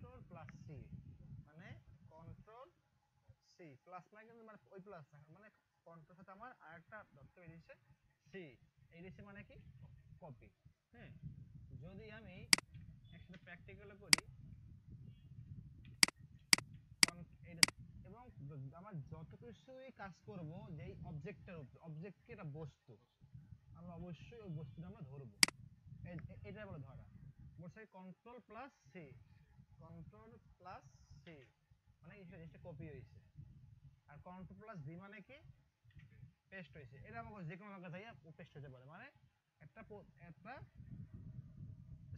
কন্ট্রোল প্লাস সি, মানে কন্ট্রোল সি প্লাস, মানে কিন্তু মানে ওই প্লাস না, মানে কন্ট্রোল সাথে আমার আরেকটা দত্ত এডিছে সি, এডিছে মানে কি কপি। হ্যাঁ, যদি আমি একসাথে প্র্যাকটিক্যালে করি এবং আমার যত কিছুই কাজ করব যেই অবজেক্টটার উপর, অবজেক্ট কি একটা বস্তু, আমরা অবশ্যই ওই বস্তুটা আমরা ধরবো, এটাই বলে ধরা। বলছে control plus C, control plus C মানে এই জিনিসটা কপি হয়েছে, আর কন্ট্রোল প্লাস ভি মানে কি পেস্ট হয়েছে। এটা আমাকে যে কোনো জায়গায় যাইয়া পেস্ট হতে পারে, মানে একটা একটা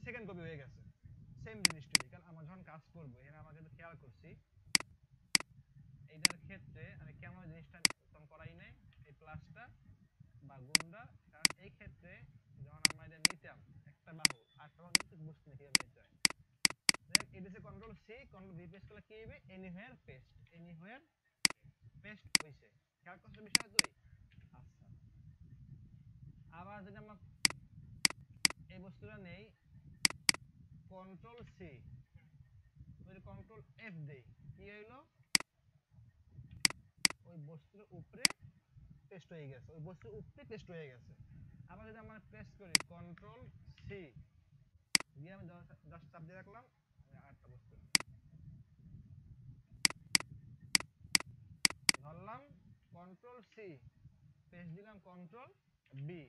সেকেন্ড কপি হয়ে গেছে সেম জিনিসটারই। কারণ আমরা যখন কাজ করবো এখানে আমরা কিন্তু খেয়াল করছি এইটার ক্ষেত্রে আমি কেমন জিনিসটা তখন করাই নাই এই প্লাসটা বা গুণটা, কারণ এই ক্ষেত্রে যখন আমরা এটা নিতাম একটা বাহু আর তখন কিন্তু বুঝতে না কিভাবে নিতে হয়। এটা হচ্ছে control C, control V paste করলে কি হবে, এনিহোয়ার পেস্ট, এনিহোয়ার পেস্ট হইছে। খেয়াল করছো বিষয় তুই? আচ্ছা, আবার যদি আমরা এই বস্তুটা নেই কন্ট্রোল সি, যদি কন্ট্রোল এফ দেই কি হইলো, ওই বস্তুর উপরে পেস্ট হয়ে গেছে, ওই বস্তুর উপরে পেস্ট হয়ে গেছে। আবার যদি আমরা প্রেস করি কন্ট্রোল সি দিয়ে আমি জাস্ট চাপ দিয়ে রাখলাম, আরেকটা বস্তু ধরলাম কন্ট্রোল সি, পেস্ট দিলাম কন্ট্রোল বি,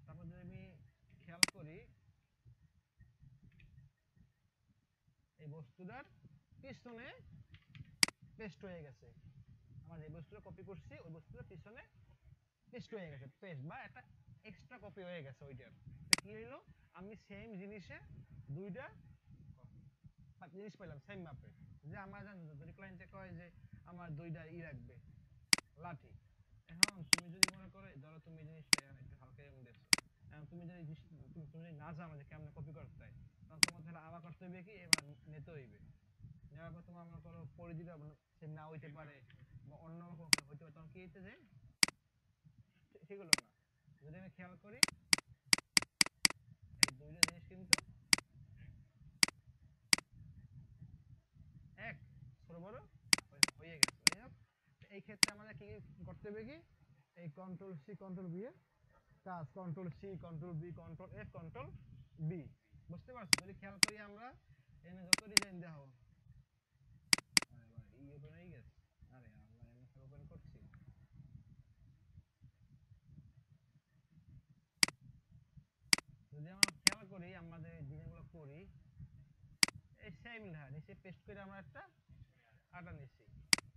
তারপর যদি আমি খেয়াল করি এই বস্তুটার পিছনে পেস্ট হয়ে গেছে, আমরা যে বস্তুটা কপি করছি ওই বস্তুটার পিছনে পেস্ট হয়ে গেছে, পেস্ট বা একটা এক্সট্রা কপি হয়ে গেছে ওইটার। তো কি হইলো, আমি সেম জিনিসে দুইটা জিনিস পেলাম সেম মাপে। যে আমার যদি ক্লায়েন্টে কয় যে আমার দুইটা রাখবে লাঠি, এখন তুমি যদি মনে করো ধরো তুমি জিনিসটা একটু হালকা এরকম দেখছো, এখন তুমি যদি তুমি যদি না জানো যে কেমন কপি করতে হয়, তখন তোমার তাহলে আবার করতে হইবে কি, এবার নিতে হইবে, নেওয়ার পর তোমার মনে করো পরিধিটা সে না হইতে পারে বা অন্য রকম হইতে পারে, তখন কি হইতে যে সেগুলো না। যদি আমি খেয়াল করি এই দুইটা জিনিস কিন্তু এক ছোট বড় হয়ে গেছে। যাই হোক, এই ক্ষেত্রে আমাদের কি করতে হবে, কি এই কন্ট্রোল সি কন্ট্রোল বি এর কাজ, control C control B control F control B, বুঝতে পারছো? যদি খেয়াল করি আমরা এখানে যত ডিজাইন দেখো, আরে ভাই এই ওপেন হয়ে গেছে, আরে আল্লাহ এমন সব ওপেন করছি। যদি আমরা খেয়াল করি আমাদের এই ডিজাইনগুলো করি এই সেম লেখা নিচে পেস্ট করে আমরা একটা আটা নিচ্ছি,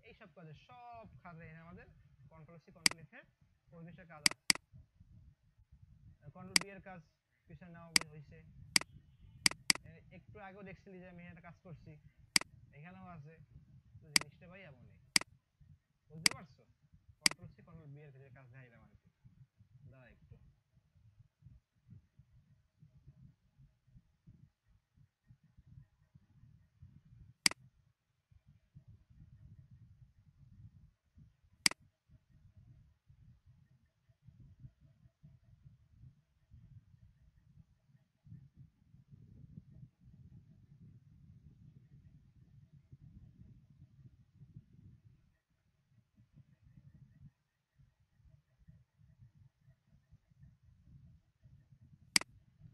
এইসব কাজে সব কাজে এখানে আমাদের কন্ট্রোল সি কন্ট্রোল এফ এর পরিবেশের কাজ আছে। কন্ট্রোল বি এর কাজ পিছনে নেওয়া হয়েছে, একটু আগেও দেখছিলি যে আমি একটা কাজ করছি, এখানেও আছে। তো জিনিসটা ভাই এমনই, বুঝতে পারছো? কন্ট্রোল সি কন্ট্রোল বি এর যে কাজ দেখাইলাম আর কি। দাঁড়া একটু,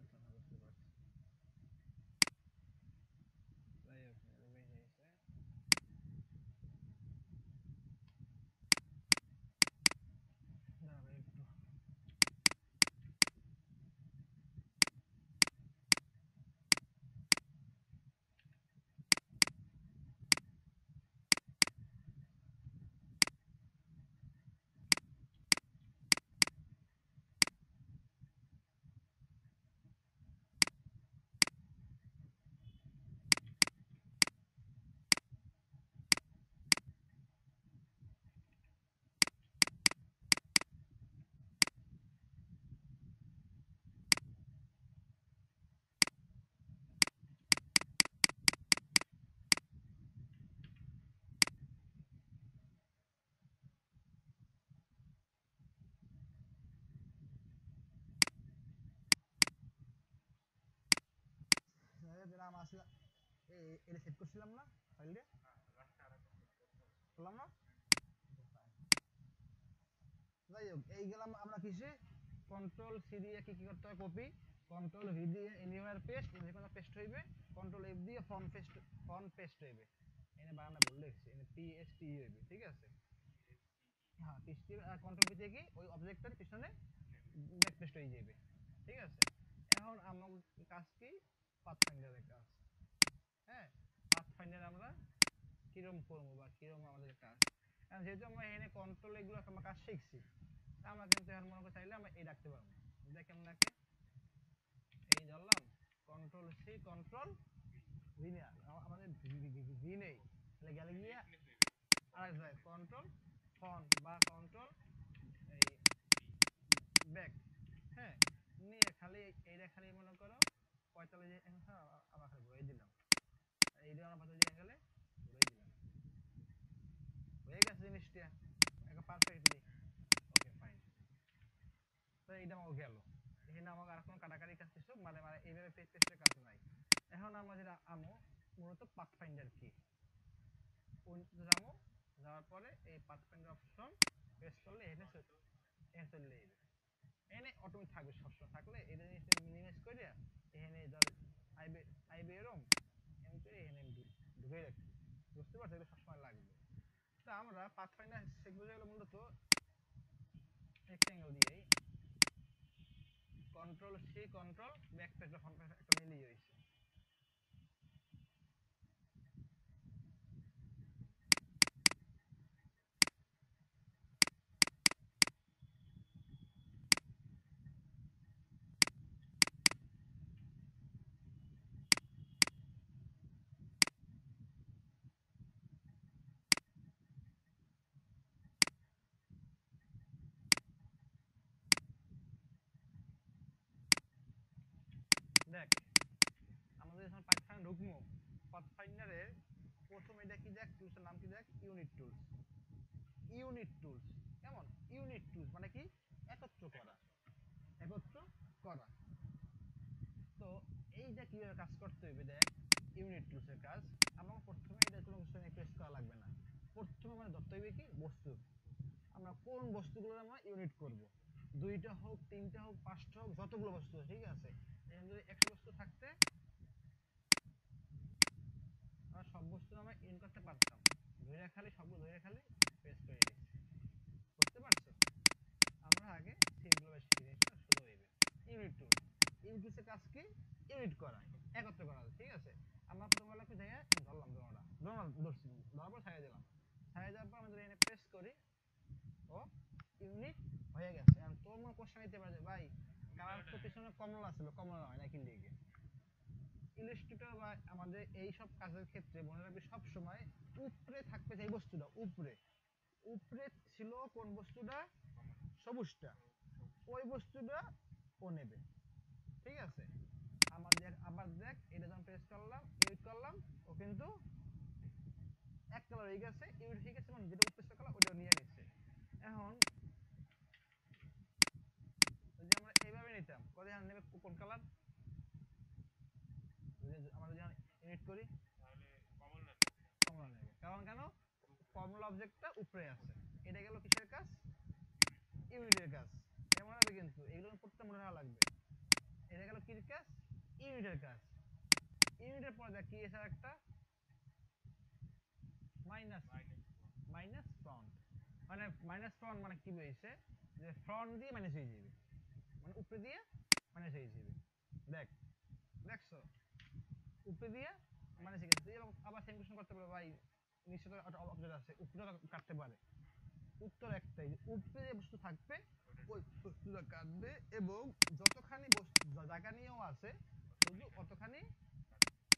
আচ্ছা, বুঝতে পারছি। যাই হোক, বেশ হয়েছে। দাঁড়া ভাই একটু, নাম আসলে এটা সেট করছিলাম না ফাইলটা, করলাম না? যাই হোক, এই গেলাম আমরা কিসে, কন্ট্রোল সি দিয়ে কি কি করতে হয়, কপি, কন্ট্রোল ভি দিয়ে এনিওয়ার পেস্ট, যে কোনো পেস্ট হইবে, কন্ট্রোল এফ দিয়ে ফন পেস্ট হইবে, এনে বানানা ভুল লিখছি, এনে পি এস টি হইবে, ঠিক আছে? হ্যাঁ পেস্ট, আর কন্ট্রোল ভি থেকে ওই অবজেক্টের পিছনে ব্যাক পেস্ট হয়ে যাবে, ঠিক আছে? এখন আমার কাজ কি, পাথফাইন্ডারের কাজ। হ্যাঁ, পাথফাইন্ডার আমরা কিরম করবো বা কিরম আমাদের কাজ, কারণ যেহেতু আমরা এখানে কন্ট্রোল এগুলো আমরা কাজ শিখছি, তা আমরা কিন্তু এখন মনে করে চাইলে আমরা এই রাখতে পারবো। দেখেন ডাকে, এই ধরলাম কন্ট্রোল সি কন্ট্রোল ভি, না আমাদের ভি নেই, তাহলে গেলে গিয়ে আর যায় কন্ট্রোল ফন্ট বা কন্ট্রোল এই ব্যাক। হ্যাঁ, নিয়ে খালি এইটা খালি মনে করো 45, হ্যাঁ আমরা খালি ঘুরে দিলাম, এইটা আমরা 45 অ্যাঙ্গেলে ঘুরে দিলাম, হয়ে গেছে জিনিসটা একদম পারফেক্টলি। ওকে ফাইন, তো এইটা আমার গেল, এখানে আমাকে আর কোনো কাটাকাটি কাজ কিছু মানে মানে এইভাবে পেস্টের কাজ নাই। এখন আমরা যেটা আমো মূলত পাথফাইন্ডার কি যাবো, যাওয়ার পরে এই পাথফাইন্ডার অপশন প্রেস করলে এখানে এখানে চলে যাবে, এখানে অটোমেটিক থাকবে, সবসময় থাকলে এটা জিনিসটা মিনিমাইজ করে এখানে ধর আইবে আইবে এরম এমন করে এখানে ঢুকে রাখি, বুঝতে পারছো? এটা সবসময় লাগবে। তা আমরা পাথফাইন্ডার শিখবো যেগুলো মূলত রেক্টেঙ্গেল দিয়েই, control C control back page front page একটা নিলেই হয়েছে। দেখ, আমাদের যখন পাথফাইন্ডার ঢুকবো, পাথফাইন্ডারের প্রথম এটা কি দেখ, টুলসের নাম কি দেখ, ইউনিট টুলস। ইউনিট টুলস কেমন, ইউনিট টুলস মানে কি, একত্র করা, একত্র করা। তো এইটা কিভাবে কাজ করতে হবে দেখ, ইউনিট টুলস এর কাজ, আমরা প্রথমে এটা কোনো কিছু নিয়ে প্রেস করা লাগবে না, প্রথমে মানে ধরতে হবে কি বস্তু, আমরা কোন বস্তুগুলো আমরা ইউনিট করব, দুইটা হোক তিনটা হোক পাঁচটা হোক যতগুলো বস্তু আছে, ঠিক আছে? এখানে যদি 100 বস্তু থাকতে আমরা সব বস্তু আমরা ইন করতে পারতাম, ধরে খালি সবগুলো ধরে খালি প্রেস করে দিচ্ছি, বুঝতে পারছো? আমরা আগে সিম্পল ভাবে শিখে নিয়েছি, শুধু হইবে ইউনিট টুল। ইউনিট টুলসের কাজ কি, ইউনিট করা, একত্র করা, ঠিক আছে? আমরা প্রথম বেলা কি জায়গায় ধরলাম, ধরছি, ধরার পর ছাড়িয়ে দিলাম, ছাড়িয়ে দেওয়ার পর আমরা যদি এখানে প্রেস করি, ও ইউনিট হয়ে গেছে। এখন তোর মনে কোশ্চেন নিতে পারে যে ভাই কালার তো পিছনে কমলা ছিল, কমলা হয় না কি লিখে, ইলাস্ট্রেটর বা আমাদের এই সব কাজের ক্ষেত্রে মনে রাখবে সব সময় উপরে থাকবে যে বস্তুটা, উপরে উপরে ছিল কোন বস্তুটা, সবুজটা, ওই বস্তুটা ও নেবে, ঠিক আছে? আমাদের আবার দেখ, এটা যখন প্রেস করলাম ইউনিট করলাম, ও কিন্তু এক কালার হয়ে গেছে, ইউনিট হয়ে গেছে, মানে যেটা উপরে কালার ওটা নিয়ে নিচ্ছে। এখন যদি আমরা এইভাবে নিতাম, কত নেবে কোন কালার, আমরা যখন ইউনিট করি তাহলে কমল না, কমলা নেবে, কারণ কেন, কমলা অবজেক্টটা উপরে আছে, এটা গেল কিসের কাজ, ইউনিটের কাজ। এমন হবে কিন্তু এগুলো প্রত্যেকটা মনে রাখা লাগবে, এটা গেল কির কাজ, ইউনিটের কাজ। ইউনিটের পরে দেখ কি এসে একটা মাইনাস, মাইনাস ফ্রন্ট, মানে মাইনাস ফ্রন্ট মানে কি বলছে, যে ফ্রন্ট দিয়ে মাইনাস হয়ে যাবে, মানে উপরে দিয়ে মাইনাস হয়ে যাবে। দেখ, দেখছো উপরে দিয়ে মাইনাস হয়ে গেছে, তুই আবার সেম কোশ্চেন করতে পারবে ভাই, নিশ্চয়ই অবজেক্ট আছে উপরে কাটতে পারে, উত্তর একটাই, যে উপরে যে বস্তু থাকবে ওই বস্তুটা কাটবে, এবং যতখানি বস্তু জায়গা নিয়েও আছে শুধু অতখানি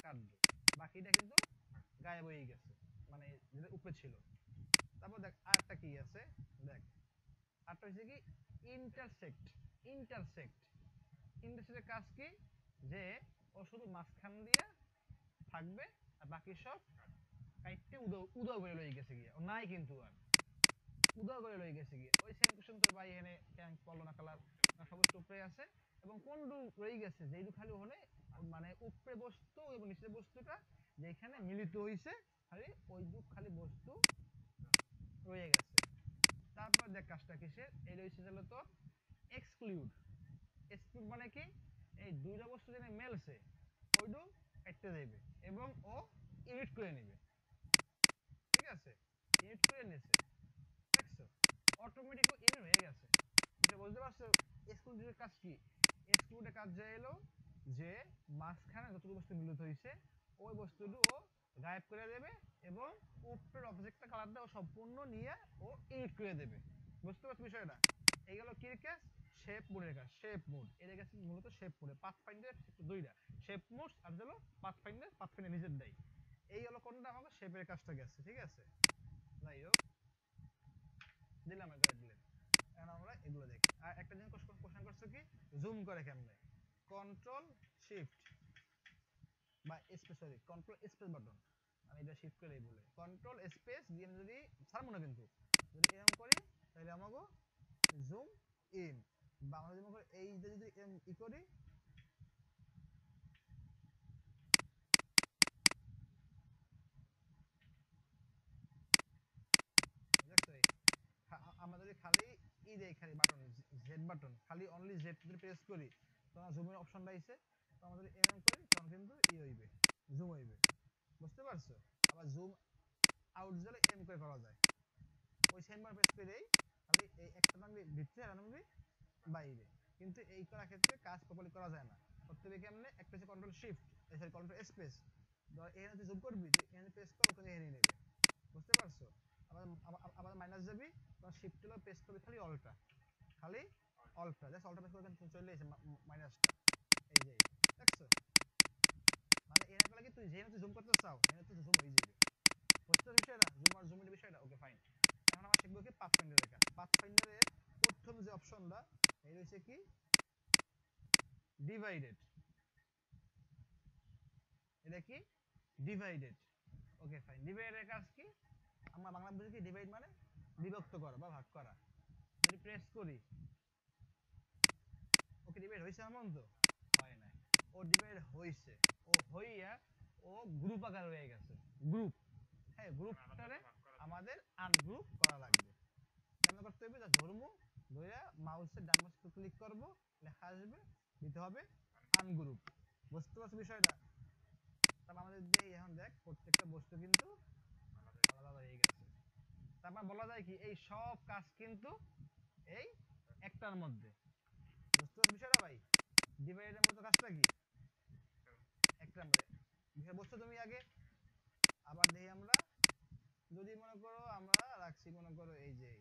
কাটবে, বাকিটা কিন্তু গায়েব হয়ে গেছে, মানে যেটা উপরে ছিল। তারপর দেখ আরেকটা কি আছে, দেখ আরেকটা হচ্ছে কি, ইন্টারসেক্ট। ইন্টারসেক্ট, ইন্টারসেক্টের কাজ কি, যে ও শুধু মাঝখান দিয়ে থাকবে আর বাকি সব কাইটে উদাও করে লই গেছে গিয়ে, ও নাই কিন্তু আর উদাও করে লই গেছে গিয়ে, ওই সেম কোশ্চেন তোর ভাই এখানে কেন পড়লো না, কালার সবুজ উপরে আছে এবং কোন রয়ে গেছে, যেইটু খালি হলে মানে উপরে বস্তু এবং নিচের বস্তুটা যেখানে মিলিত হইছে খালি ওইটুক খালি বস্তু রয়ে গেছে। তারপর দেখ কাজটা কিসের, এই রয়েছে হলো তো এক্সক্লুড। এক্সক্লুড মানে কি, এই দুইটা বস্তু যেখানে মেলছে ওইটু কাটতে যাবে এবং ও ইডিট করে নেবে, ঠিক আছে, ইডিট করে নিয়েছে, দেখছো অটোমেটিক ও ইডিট হয়ে গেছে। এটা বুঝতে পারছো এক্সক্লুডের কাজ কি? এক্সক্লুডের কাজ যা এলো যে মাঝখানে যতটুকু বস্তু মিলিত হয়েছে ওই বস্তুটা ও গায়েব করে দেবে এবং উপরের অবজেক্টটা কালারটা ও সম্পূর্ণ নিয়ে ও এডিট করে দেবে। বুঝতে পারছো বিষয়টা? এই গেল কি কাজ, শেপ মোডের কাজ। শেপ মোড এর কাছে মূলত শেপ মোডে পাথফাইন্ডার দুইটা, শেপ মোড আর হলো পাথফাইন্ডার নিজের দেয়। এই হলো কোনটা আমাকে শেপের কাজটা গেছে, ঠিক আছে। যাই হোক দিলাম এটা দিলেন। এখন আমরা এগুলো দেখি। আর একটা জিনিস কোশ্চেন করছে কি, জুম করে কেমনে, কন্ট্রোল শিফট বা space, sorry control space button, আমি এটা শিফট করেই বলে কন্ট্রোল স্পেস দিয়ে আমি যদি ছাড়বো না কিন্তু যদি এরকম করি তাহলে আমাকে জুম ইন, বা আমরা যদি এই যে যদি ই করি দেখছো আমরা যদি খালি ই দেই, খালি বাটন জেড বাটন, খালি অনলি জেড যদি প্রেস করি তখন জুমের অপশনটা আইছে, তো আমরা যদি এরকম করি তখন কিন্তু ই হইবে, জুম হইবে। বুঝতে পারছো? আবার জুম আউট দিলে এম করে করা যায়, ওই সেম বার প্রেস করে দেই, খালি এই একটা নাম ভিতরে আর নাম বাইরে। কিন্তু এই করার ক্ষেত্রে কাজ প্রপারলি করা যায় না। করতে হবে কেমনে, একটা হচ্ছে control shift, sorry control space, ধর এখানে তুই জুম করবি তুই এখানে প্রেস কর ওখানে এনে নেবে। বুঝতে পারছো? আবার আবার মাইনাস যাবি তখন শিফট হলো প্রেস করবি খালি অল্টা, খালি অল্টা জাস্ট অল্টা প্রেস করে চলে এসে মাইনাসটা, এই যে দেখছো, মানে এর ফলে কি তুই যেখানে তুই জুম করতে চাও এখানে তুই জুম হয়ে যাবে। বুঝতে পারছো বিষয়টা, জুম আর জুমের বিষয়টা? Okay fine. এখন আমরা শিখবো কি পাথফাইন্ডারের কাজ। পাথফাইন্ডারের প্রথম যে অপশনটা এই রয়েছে কি, ডিভাইডেড। এটা কি, ডিভাইডেড। ওকে ফাইন, ডিভাইডের কাজ কি, আমরা বাংলা বুঝি কি ডিভাইড মানে বিভক্ত করা বা ভাগ করা। যদি প্রেস করি ওকে ডিভাইড হয়েছে এমন তো হয় না, ও ডিভাইড হয়েছে, ও হইয়া ও গ্রুপ আকার হয়ে গেছে, গ্রুপ। হ্যাঁ আলাদা গ্রুপটারে আলাদা ভাগ করা যায়। আমাদের আনগ্রুপ করা লাগবে। কেমন করতে হবে, যা ধরবো ধরে মাউসের ডান পাশে ক্লিক করব, লেখা আসবে, দিতে হবে আনগ্রুপ। বুঝতে পারছো বিষয়টা? তারপর আমাদের যে এখন দেখ প্রত্যেকটা বস্তু কিন্তু আলাদা আলাদা আলাদা হয়ে গেছে। তারপর বলা যায় কি এই সব কাজ কিন্তু এই একটার মধ্যে। বুঝতে পারছো বিষয়টা ভাই? ডিভাইডের মতো কাজটা কি একটার মধ্যে, বিষয় বুঝছো তুমি আগে। আবার দেখি আমরা যদি মনে করো আমরা রাখছি মনে করো এই যে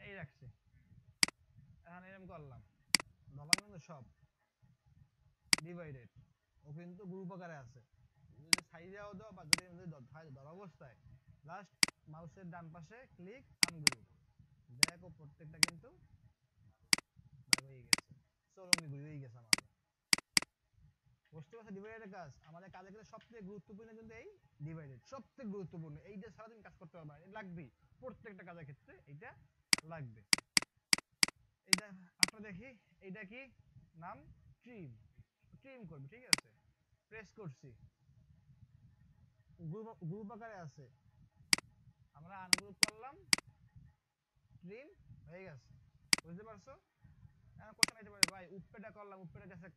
এই রাখছি, এখন এরকম করলাম, ধরলাম কিন্তু সব ডিভাইডেড, ও কিন্তু গ্রুপ আকারে আছে। যদি সাইজেও দাও বা যদি ধরা অবস্থায় লাস্ট মাউসের ডান পাশে ক্লিক আনগ্রুপ, দেখো প্রত্যেকটা কিন্তু ভাগ হয়ে গেছে, চরঙ্গি ঘুরে হয়ে গেছে আমাদের। বুঝতে পারছো ডিভাইডের কাজ? আমাদের কাজের ক্ষেত্রে সবথেকে গুরুত্বপূর্ণ কিন্তু এই ডিভাইডেড, সবথেকে গুরুত্বপূর্ণ। এইটা ছাড়া তুমি কাজ করতে পারবে না, এটা লাগবেই প্রত্যেকটা কাজের ক্ষেত্রে, এইটা লাগবে। এইটা আপনারা দেখি, এইটা কি নাম, ট্রিম। ট্রিম করবে, ঠিক আছে, প্রেস করছি, গ্রুপ গ্রুপ আকারে আছে, আমরা আনগ্রুপ করলাম, ট্রিম হয়ে গেছে। বুঝতে পারছো? এখন কোশ্চেন আসতে পারে ভাই উপরেটা করলাম উপরের কাছে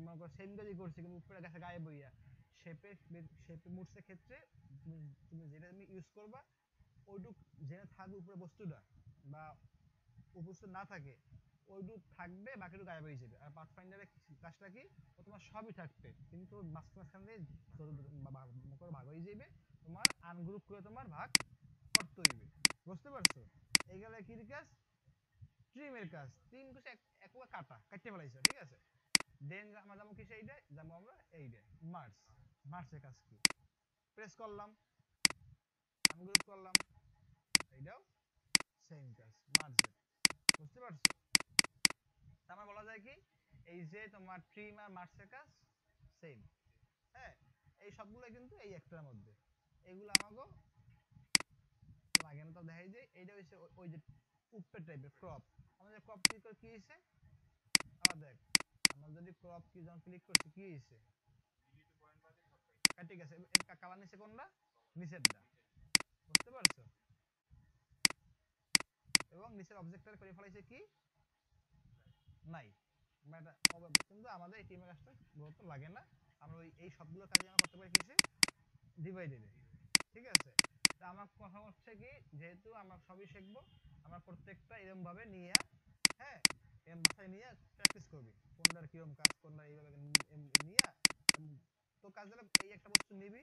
মনে করো সেম কাজই করছি কিন্তু উপরের কাছে গায়েব হইয়া, শেপে শেপে মুডসের ক্ষেত্রে তুমি তুমি যেটা তুমি ইউজ করবা ওইটুক যেটা থাকবে উপরে বস্তুটা বা উপস্থিত না থাকে ওইটুক থাকবে, বাকিটুকু গায়েব হয়ে যাবে। আর পাথফাইন্ডারের কাজটা কি, ও তোমার সবই থাকবে কিন্তু মাঝখান দিয়ে ভাগ হয়ে যাবে, তোমার আনগ্রুপ করে তোমার ভাগ করতে হইবে। বুঝতে পারছো? এই গেলে কি কাজ, ট্রিমের কাজ। ট্রিম কিছু একবার কাটা কাটতে ফেলাইছো, ঠিক আছে। দেন আমরা যাবো কিসে, এইটা যাবো আমরা এইটা মার্স। মার্সের কাজ কি, প্রেস করলাম, আনগ্রুপ করলাম, এইটাও সেম কাজ মার্জের। বুঝতে পারছো? তার মানে বলা যায় কি এই যে তোমার ট্রিম আর মার্সের কাজ সেম। হ্যাঁ, এই সবগুলো কিন্তু এই একটার মধ্যে, এগুলো আমাকে লাগে না। তো দেখাই যে এইটা হচ্ছে ওই যে উপরের টাইপের ক্রপ, আমাদের ক্রপ কি করে কি হয়েছে, আবার দেখ আমরা যদি ক্রপ কি যখন ক্লিক করছি কি হয়েছে, ডিলিট পয়েন্ট বাদে সব পাই ঠিক আছে, এর কালার নিচে কোনটা, নিচেরটা, বুঝতে পারছো? এবং নিচের অবজেক্টটা করে ফেলাইছে কি, নাই, আমরা এটা কিন্তু আমাদের এই টিমের কাজটা গুরুত্ব লাগে না, আমরা এই সবগুলো কাজই আমরা করতে পারি কিসে, ডিভাইডেডে, ঠিক আছে? তা আমার কথা হচ্ছে কি, যেহেতু আমরা সবই শিখবো, আমরা প্রত্যেকটা এরকম ভাবে নিয়ে, হ্যাঁ, এরকম মাথায় নিয়ে প্র্যাকটিস করবি কোনটার কিরকম কাজ, কোনটা এইভাবে নিয়ে, তো কাজ হলো এই একটা বস্তু নিবি,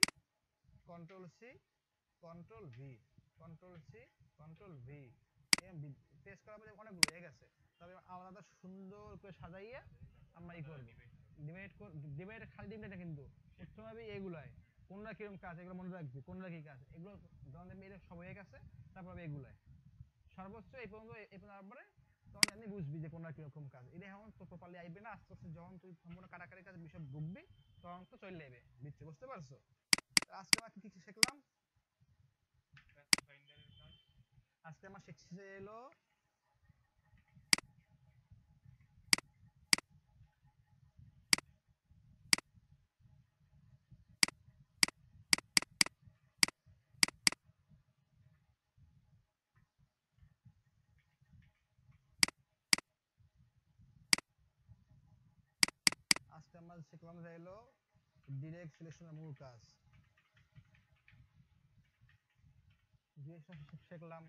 control C control V, control C control V, M press করার পরে অনেকগুলো হয়ে গেছে, তবে আলাদা সুন্দর করে সাজাইয়া আমরা ই করবো, ডিভাইড খালি দিবি না কিন্তু, প্রথমে হবে এগুলাই, কোনটা কিরকম কাজ এগুলো মনে রাখবি, কোনটা কি কাজ, এগুলো যখন দেখবি এটা সব হয়ে গেছে, তারপর হবে এগুলাই সর্বোচ্চ এই পর্যন্ত, এই পর্যন্ত তারপরে তখন এমনি বুঝবি যে কোনটা কিরকম কাজ, এটা এখন তো প্রপারলি আইবে না, আস্তে আস্তে যখন তুই সম্পূর্ণ কাটাকাটি কাজ বিষয় ঢুকবি তখন তো চলে যাবে বুঝতে, বুঝতে পারছো? তো আজকে আমরা কি কি শিখলাম, পাথ ফাইন্ডারের কাজ। আজকে আমরা শিখছি এলো, আজকে আমরা শিখলাম যে এলো ডিরেক্ট সিলেকশনের মূল কাজ, ডিরেকশন শিখলাম,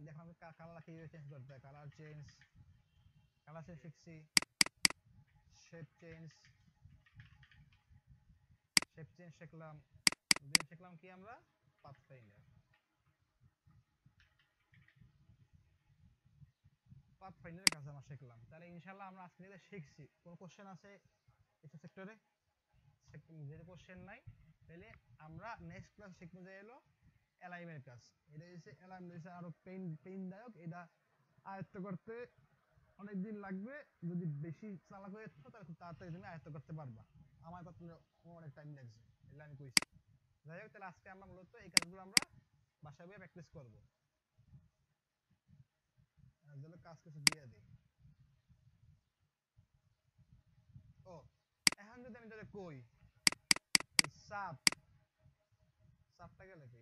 দেখলাম কালার কিভাবে চেঞ্জ করতে হয়, কালার চেঞ্জ, কালার চেঞ্জ শিখছি, শেপ চেঞ্জ, শেপ চেঞ্জ শিখলাম, দেন শিখলাম কি আমরা, পাথ ফাইন্ডার, পাথ ফাইন্ডারের কাজ আমরা শিখলাম, তাহলে ইনশাআল্লাহ আমরা আজকে যেটা শিখছি, কোন কোশ্চেন আছে এই সেক্টরে, যেটা কোশ্চেন নাই, তাহলে আমরা নেক্সট ক্লাস শিখবো যে এলো অ্যালাইমের কাজ, এটা হচ্ছে অ্যালাইম, হচ্ছে আরো পেইনদায়ক, এটা আয়ত্ত করতে অনেক দিন লাগবে, যদি বেশি চালাক হয়ে থাকো তাহলে খুব তাড়াতাড়ি তুমি আয়ত্ত করতে পারবা, আমার করতে অনেক টাইম লাগছে, এগুলো আমি কইছি। যাই হোক, তাহলে আজকে আমরা মূলত এই কাজগুলো আমরা বাসায় গিয়ে প্র্যাকটিস করবো, তাহলে কাজ কিছু দিয়ে দিই। ও, এখন যদি আমি তোকে কই এই সাপটা গেলে কি,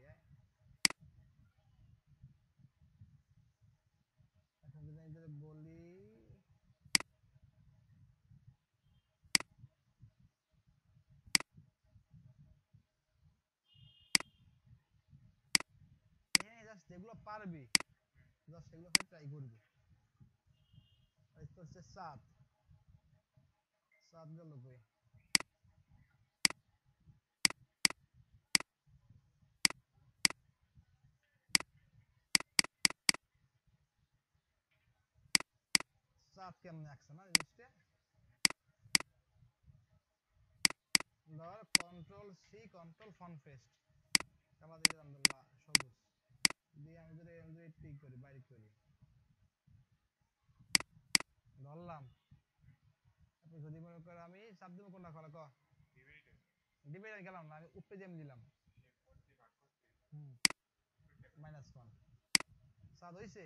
এখন যদি আমি তোকে বলি, এখানে জাস্ট যেগুলো পারবি জাস্ট সেগুলো হয় ট্রাই করবি, এই তো হচ্ছে সাত গেল কই, সাত কেমনে আঁকছে না জিনিসটা, ধর control C control font paste, colour দিয়ে দিলাম সবুজ, দিয়ে আমি যদি টিক করি বাইরে করি, ধরলাম, আপনি যদি মনে করো আমি চাপ দেবো কোনটা করা ক, ডিভাইডার ডিভাইড আমি গেলাম না, আমি উপরে যেমন দিলাম, শেপ কোড দিয়ে ভাগ করতে হুম, ওইটা -1, সাত হইছে,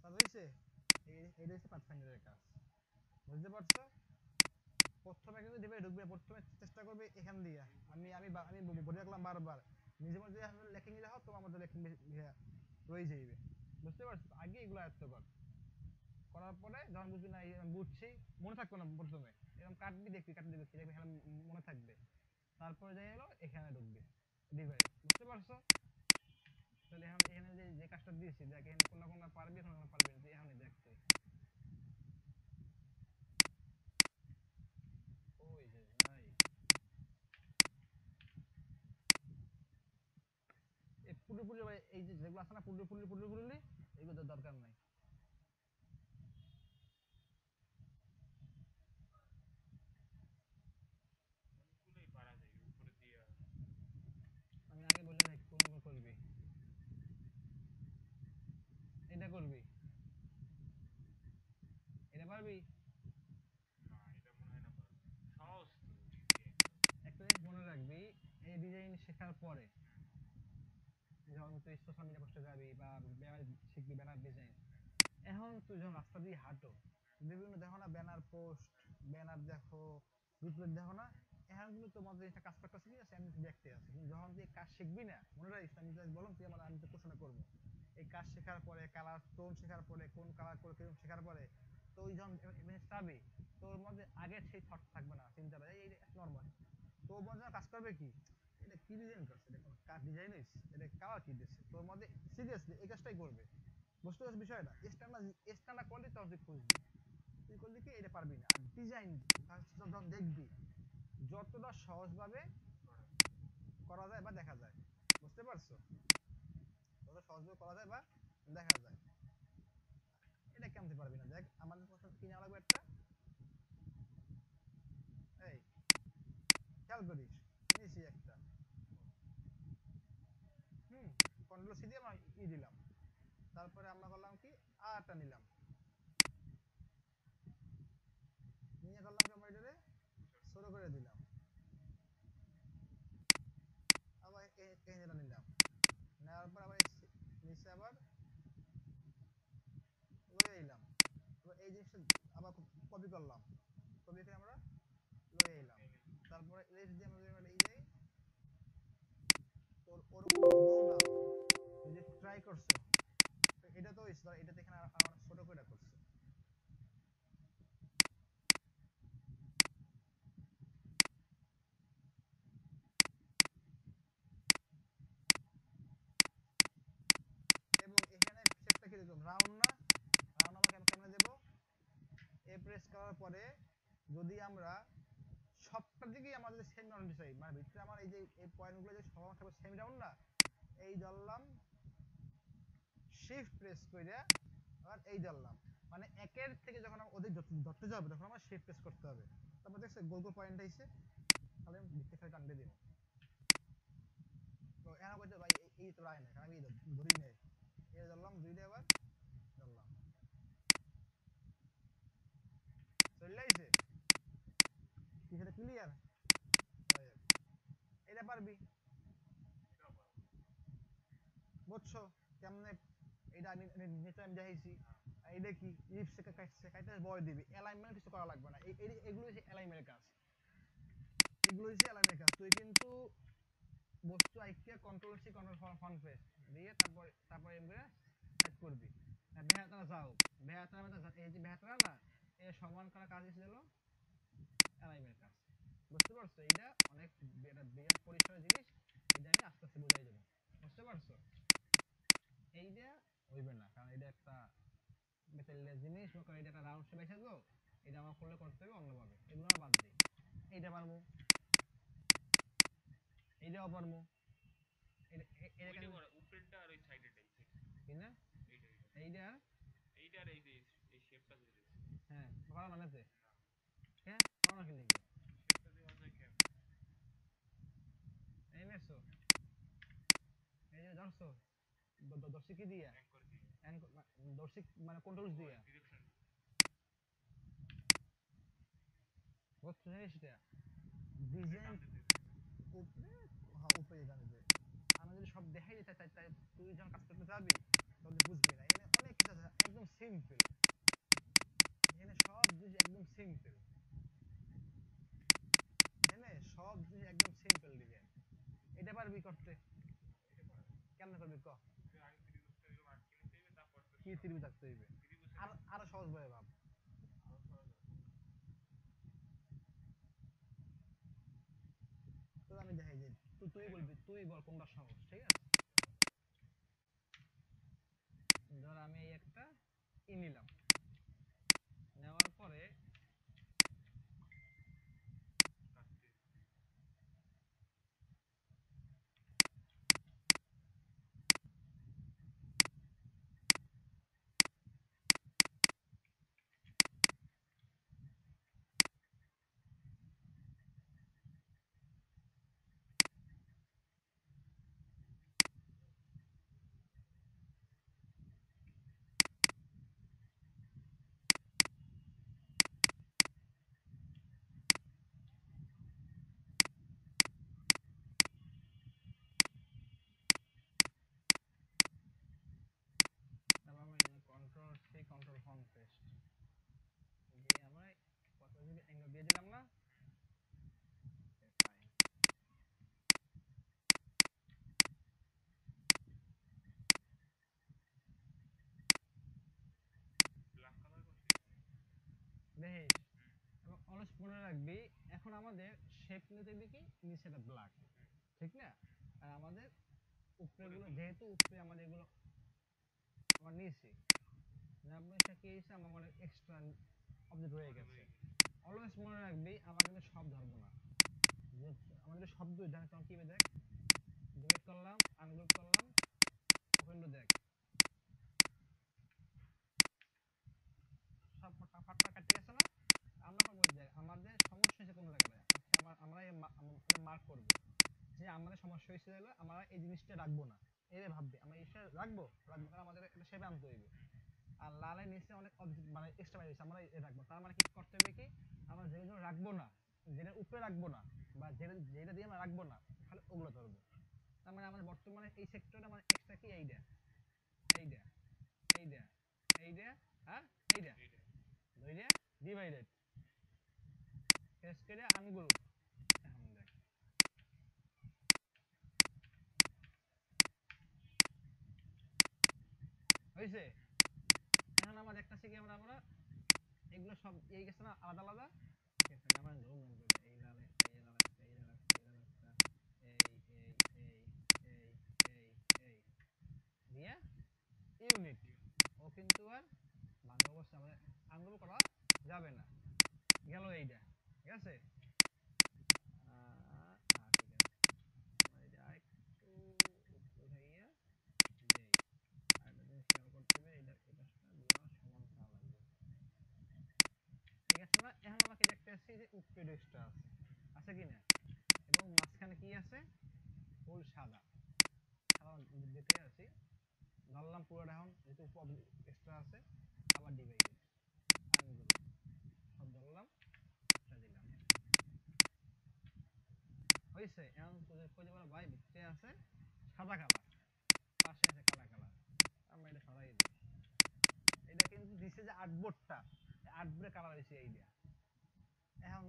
সাত হইছে, এইটা হচ্ছে পাথফাইন্ডারের কাজ, বুঝতে পারছো? প্রথমে কিন্তু ডিভাইড ঢুকবে, প্রথমে চেষ্টা করবে এখান দিয়ে, আমি বলে রাখলাম বারবার, নিজে মধ্যে লেখে নিয়ে যাও, তোমার মধ্যে লেখে রয়ে যাইবে, বুঝতে পারছো? আগে এগুলো আয়ত্ত কর, করার পরে যখন বুঝবি না আমি বুঝছি, মনে থাকবে না প্রথমে, এরকম কাটবি দেখবি, কাটবি দেখবি দেখবি এখানে মনে থাকবে, তারপরে যাই হলো এখানে ঢুকবে ডিভাইড, বুঝতে পারছো? তাহলে এখন এখানে যে যে কাজটা দিয়েছি দেখ, এখানে কোনটা কোনটা পারবি, কোনটা পারবি না, তুই এখানে দেখ তুই, ওই যে ভাই, এই পুরোপুরি ভাই, এই যে যেগুলো আছে না পুরোপুরি এগুলো তো দরকার নাই, অনেকগুলোই পারা যায় উপরে দিয়ে আমি আগে বলে রাখি কোনগুলো করবি, এটা করবি, এটা পারবি, না এটা মনে হয় না পারা সহজ তো ইজি একদম একটা জিনিস মনে রাখবি, এই ডিজাইন শেখার পরে যখন তুই সোশ্যাল মিডিয়া পোস্টে যাবি বা ব্যানার শিখবি, ব্যানার ডিজাইন, এখন তুই যখন রাস্তা দিয়ে হাঁটো, বিভিন্ন দেখো না ব্যানার পোস্ট, ব্যানার দেখো, লিফলেট দেখো না, এখন কিন্তু তোমার জিনিসটা কাজ করতেছে কি আছে, আমি দেখতে আছে, কিন্তু যখন তুই কাজ শিখবি না, মনে রাখিস আমি just বললাম তুই আমার, আমি তো প্রশ্ন করবো, এই কাজ শেখার পরে কালার টোন শেখার পরে কোন কালার করে কিরকম শেখার পরে, তো ওই যখন চাবি, তোর মধ্যে আগে সেই থট থাকবে না, চিন্তাটা এই নর্মাল, তো ও মধ্যে কাজ করবে কি, এটা কি ডিজাইন করছে, এটা কোন কার ডিজাইন হইছে, এটা কালার কি দিচ্ছে, তোর মধ্যে সিরিয়াসলি এই কাজটাই করবে। বুঝতে পারছিস বিষয়টা, স্ট্যান্ডার্ড স্ট্যান্ডার্ড করলে তখন তুই খুঁজবি, তুই করলি কি এটা পারবি না, আর ডিজাইন যখন দেখবি যতটা সহজভাবে করা যায় বা দেখা যায়, বুঝতে পারছো, যত সহজভাবে করা যায় বা দেখা যায়, এটা কেমতে পারবি না, দেখ আমাদের প্রথমে কিনে লাগবে একটা, এই খেয়াল করিস, নিয়েছি একটা, হুম, কন্ট্রোল সি দিয়ে আমরা দিলাম, তারপরে আমরা করলাম কি আরটা নিলাম, নিয়ে করলাম কি আমরা এটারে ছোট করে দিলাম, আবার এই যেটা নিলাম, নেওয়ার পর আবার নিচে আবার লয়ে এলাম, এবার এই জিনিসটা আবার কপি করলাম, কপি করে আমরা লয়ে এলাম, তারপরে লেস দিয়ে আমরা যদি এই দেই, তোর ওরকম হুবহু না হোক, তুই যে ট্রাই করছো, তো এটা তো হইছে, এটা এখানে আর ছোট করে করছে, এবং এখানে শেপটা কি দিলাম রাউন্ড না, রাউন্ড আমরা কেমনে দেব, এ প্রেস করার পরে যদি আমরা সবটার দিকেই আমাদের সেম রাউন্ড চাই, মানে ভিতরে আমার এই যে এই পয়েন্টগুলো যে সব থাকবে সেম রাউন্ড না, এই ধরলাম, শিফট প্রেস করে আর এই ধরলাম, মানে একের থেকে যখন আমরা ওদের ধরতে যাবে তখন আমার শিফট প্রেস করতে হবে, তারপর দেখছে গোল গোল পয়েন্ট আইছে, তাহলে আমি ভিতরে খালি টান দিয়ে দিব, তো এনা কইতে ভাই এই তো রায় না, কারণ আমি ধরি নাই, এই ধরলাম দুইটা, আবার ধরলাম, চলে আইছে কি, সেটা ক্লিয়ার, এটা পারবি, বুঝছো কেমনে, এটা আমি নিচে আমি দেখাইছি, এইটা কি লিপস কাটছে কাটতে বয় দিবি, অ্যালাইনমেন্ট কিছু করা লাগবে না, এগুলো হচ্ছে অ্যালাইনমেন্টের কাজ, এগুলো হচ্ছে অ্যালাইনমেন্টের কাজ, তুই কিন্তু বস্তু আইকিয়া কন্ট্রোল সি কন্ট্রোল ফন প্রেস দিয়ে তারপর এমনি সেট করবি, বেহাতরা যাও, বেহাতরা মানে এই যে বেহাতরা না, এই সমান করা কাজ হলো অ্যালাইনমেন্টের কাজ, বুঝতে পারছো, এটা অনেক এটা বিরাট পরিসরের জিনিস, এটা আমি আস্তে আস্তে বুঝাই দেবো, বুঝতে পারছো, এইটা হইবে না, কারণ এটা একটা মেটালের জিনিস, কারণ এটা একটা রাউন্ড শেপ এসে তো, এটা আমার করলে করতে হবে অন্যভাবে, এগুলো আমরা বাদ দিই, এইটা পারবো, এইটাও পারবো, ওইটা করা উপরেরটা আর ওই সাইডেরটাই কি না, এইটা এইটা, এইটার এই যে এই শেপটা দিয়ে হ্যাঁ পারো না নাতে, না হ্যাঁ পারো না কি লিখবে, শেপটা দেওয়া যায় কেমন এই নেছো, এই যে ধরছো, দর্শি কি দিয়া, অ্যাঙ্কর দিয়ে দর্শি মানে কন্ট্রোল দিয়া, ডিরেকশন বুঝছো জিনিসটা, উপরে ডিজাইন টান দিতে উপরে, হ্যাঁ উপরে জানবে, আমি যদি সব দেখাই দিতে চাই, তাই তুই যখন কাজ করতে যাবি তখন তুই বুঝবি না, এখানে অনেক কিছু আছে একদম সিম্পল, এখানে সব জিনিস একদম সিম্পল, এখানে সব জিনিস একদম সিম্পল ডিজাইন, এটা পারবি করতে, এটা পারে কেমন করবি ক, আগে ত্রিভুজটা এরকম আটকে নিতে হবে তারপর তো কি ত্রিভুজ থাকতে হইবে, ত্রিভুজের আর আরো সহজ ভাবে ভাব, আরো সহজ আছে তো আমি দেখাই যে তুই বলবি, তুই বল কোনটা সহজ, ঠিক আছে, ধর আমি এই একটা নিলাম, নেওয়ার পরে কাটতে অলওয়েজ মনে রাখবি এখন আমাদের শেপ নিতে হবে কি নিচেটা ব্ল্যাক, ঠিক না? আর আমাদের উপরেগুলো যেহেতু উপরে আমাদের এগুলো আমার নিচে নাম্বারটা কি হয়েছে আমার অনেক এক্সট্রা অবজেক্ট রয়ে গেছে। অলওয়েজ মনে রাখবি আমার কিন্তু সব ধরবো না, আমাদের শব্দ জানি তখন কি দেখ ডিভাইড করলাম আনগ্রুপ করলাম ওপেন টু দেখ সব ফাটফাট কাটতে গেছে না। আমরা করবো দেখ আমাদের সমস্যা হয়েছে কোন জায়গায়, আচ্ছা আমরা মার্ক করব যে আমাদের সমস্যা হয়েছে হলো আমরা এই জিনিসটা রাখবো না, এই ভাববে আমরা এটা রাখবো রাখবো কারণ আমাদের একটা শেপে আনতে হইবে। আর লালের নিচে অনেক অবজেক্ট মানে এক্সট্রা বাইরে আমরা এটা রাখবো, তার মানে কি করতে হবে কি আমরা যেগুলো রাখবো না, যেটা উপরে রাখবো না বা যেটা দিয়ে আমরা রাখবো না তাহলে ওগুলো ধরবো। তার মানে আমাদের বর্তমানে এই সেক্টরটা মানে এক্সট্রা কি এইটা এইটা এইটা এইটা আর এইটা দুইটা ডিভাইডেড ক্যাসকেডে আনগ্রুপ। এখন দেখ হইছে। এখন আমরা দেখতেছি কি আমরা এগুলো সব এই গেছে না আলাদা আলাদা, ঠিক আছে আমরা ধরুন এই লাল একটা এই লাল একটা এই লাল একটা এই লাল একটা এই এই এই এই এই এই দিয়ে ইউনিট ও কিন্তু আর ভাঙা অবস্থা আমাদের আনগ্রুপ করা যাবে না। গেল এইটা ঠিক আছে। ঠিক আছে আমরা এটা আরেকটু উঠাইয়া দেই আর এটা জিনিস খেয়াল করতে হবে এটা এটা দুটো সমান থাকা লাগবে, ঠিক আছে না? এখন আমাকে দেখতে আসছি যে উপরে ডেস্কটা আছে আছে কি না এবং মাঝখানে কি আছে ফুল সাদা সাদা দেখতে আছি ধরলাম পুরোটা এখন যেহেতু এক্সট্রা আছে আবার ডিভাইডেড আনগ্রুপ সব ধরলাম একটা দিলাম হয়েছে। এখন খুঁজে বলো ভাই ভিতরে আছে সাদা কালার পাশে আছে কালা কালার, আমরা এটা সরাই দিই। এটা কিন্তু দিছে যে আর্টবোর্ডটা আর্টবোর্ডে কালার হয়েছে এইটা। এখন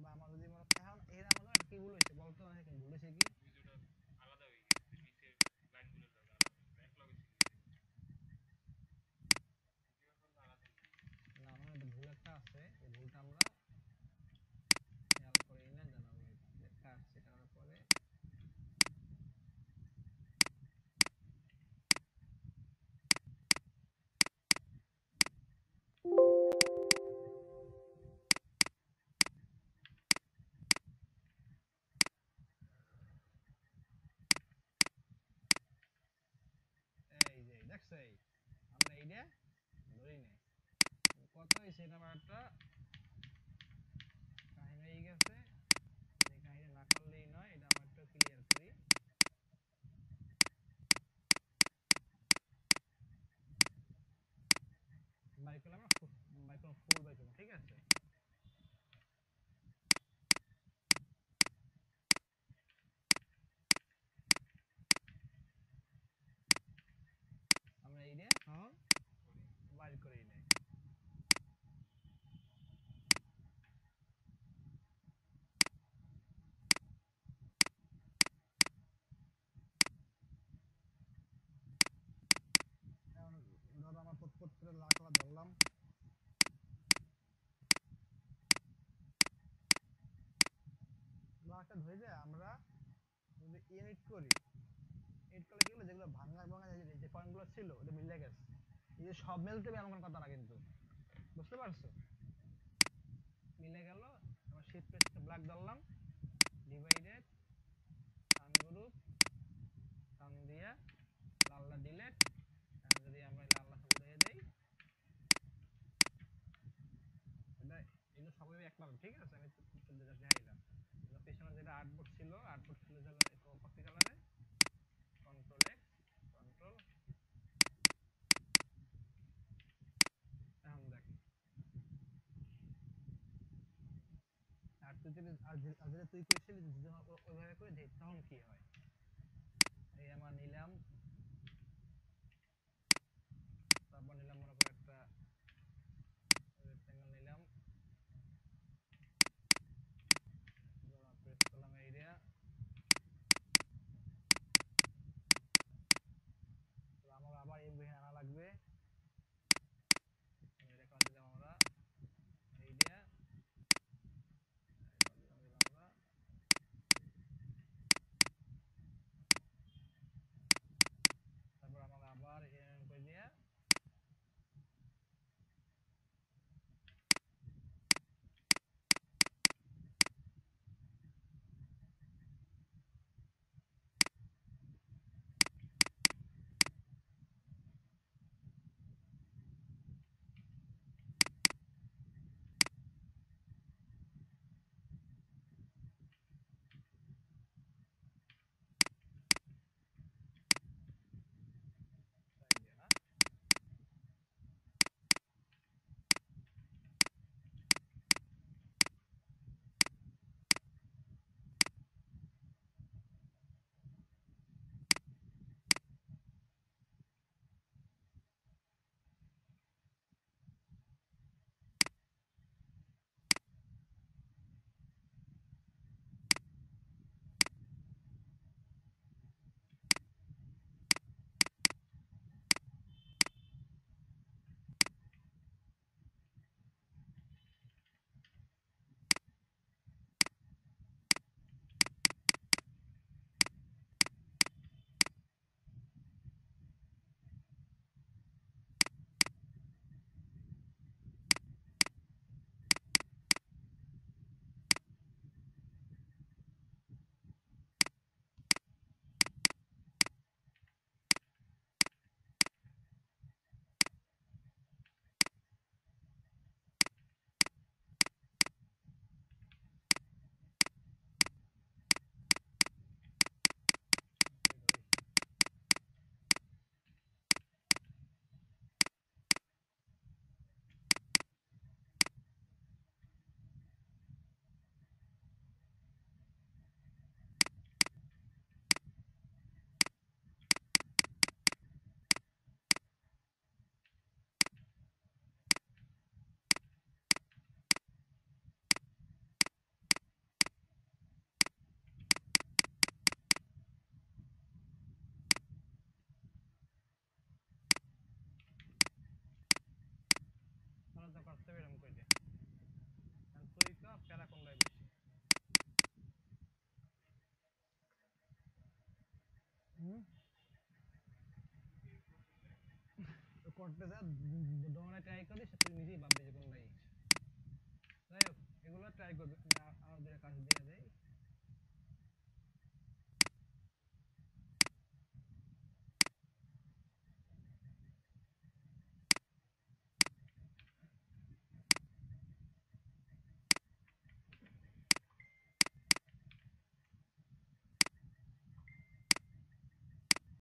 বা আমার যদি মনে এখন এর মনে কি ভুল হয়েছে বলতো না ভুল হয়েছে কি ভিডিওটা আলাদা হয়ে গেছে নিচের লাইনগুলো আলাদা এক লগে ছিল না আমার একটা ভুল একটা আছে এই ভুলটা আমরা খেয়াল করি না জানাবো একটা আসছে করার পরে এই যে দেখছো এই আমরা এইটা ধরি নাই কত হয়েছে এটা আমার একটা কাহিনী হয়ে গেছে, এই কাহিনী না করলেই নয় এটা আমার একটু ক্লিয়ার করি। বাই করলাম বাই করলাম ফুল বাই করলাম ঠিক আছে। আমরা এইটা এখন বাইর করেই নাই এখন ধরো আমার প্রত্যেকটা লাখ লাখ ধরলাম লাখটা ধরে যায় আমরা যদি ইউনিট করি এড করলে কি হলো যেগুলো ভাঙা ভাঙা যে পয়েন্টগুলো ছিল ওটা মিলে গেছে, এই যে সব মিলতে হবে এমন কোনো কথা না কিন্তু বুঝতে পারছো মিলে গেল। আমরা শিফট প্রেস ব্ল্যাক ধরলাম ডিভাইডেড আনগ্রুপ টান দিয়া লাল্লা ডিলেট যদি আমরা লাল্লা উড়িয়ে দেই এটা এগুলো সবই একবার ঠিক আছে। আমি যেটা দেখাইলাম পেছনে যেটা আর্টবোর্ড ছিল কফি কালারে কন্ট্রোল এক্স কন্ট্রোল এখন দেখ আর তুই যদি আর যেটা তুই করেছিলি যদি ওইভাবে করে দেই তখন কি হয়। এই আমার নিলাম তারপর নিলাম মনে করো একটা রেক্টেঙ্গেল নিলাম প্রেস করলাম এরিয়া তো আমার আবার এই বই আনা লাগবে করতে হবে এরকম করে তুই তো প্যারা কোনটাই বেশি করতে যা দমনে ট্রাই করিস তুই নিজেই ভাববি যে কোনটাই যাই হোক এগুলো ট্রাই করবি আমাদের কাছে দিয়ে দেয়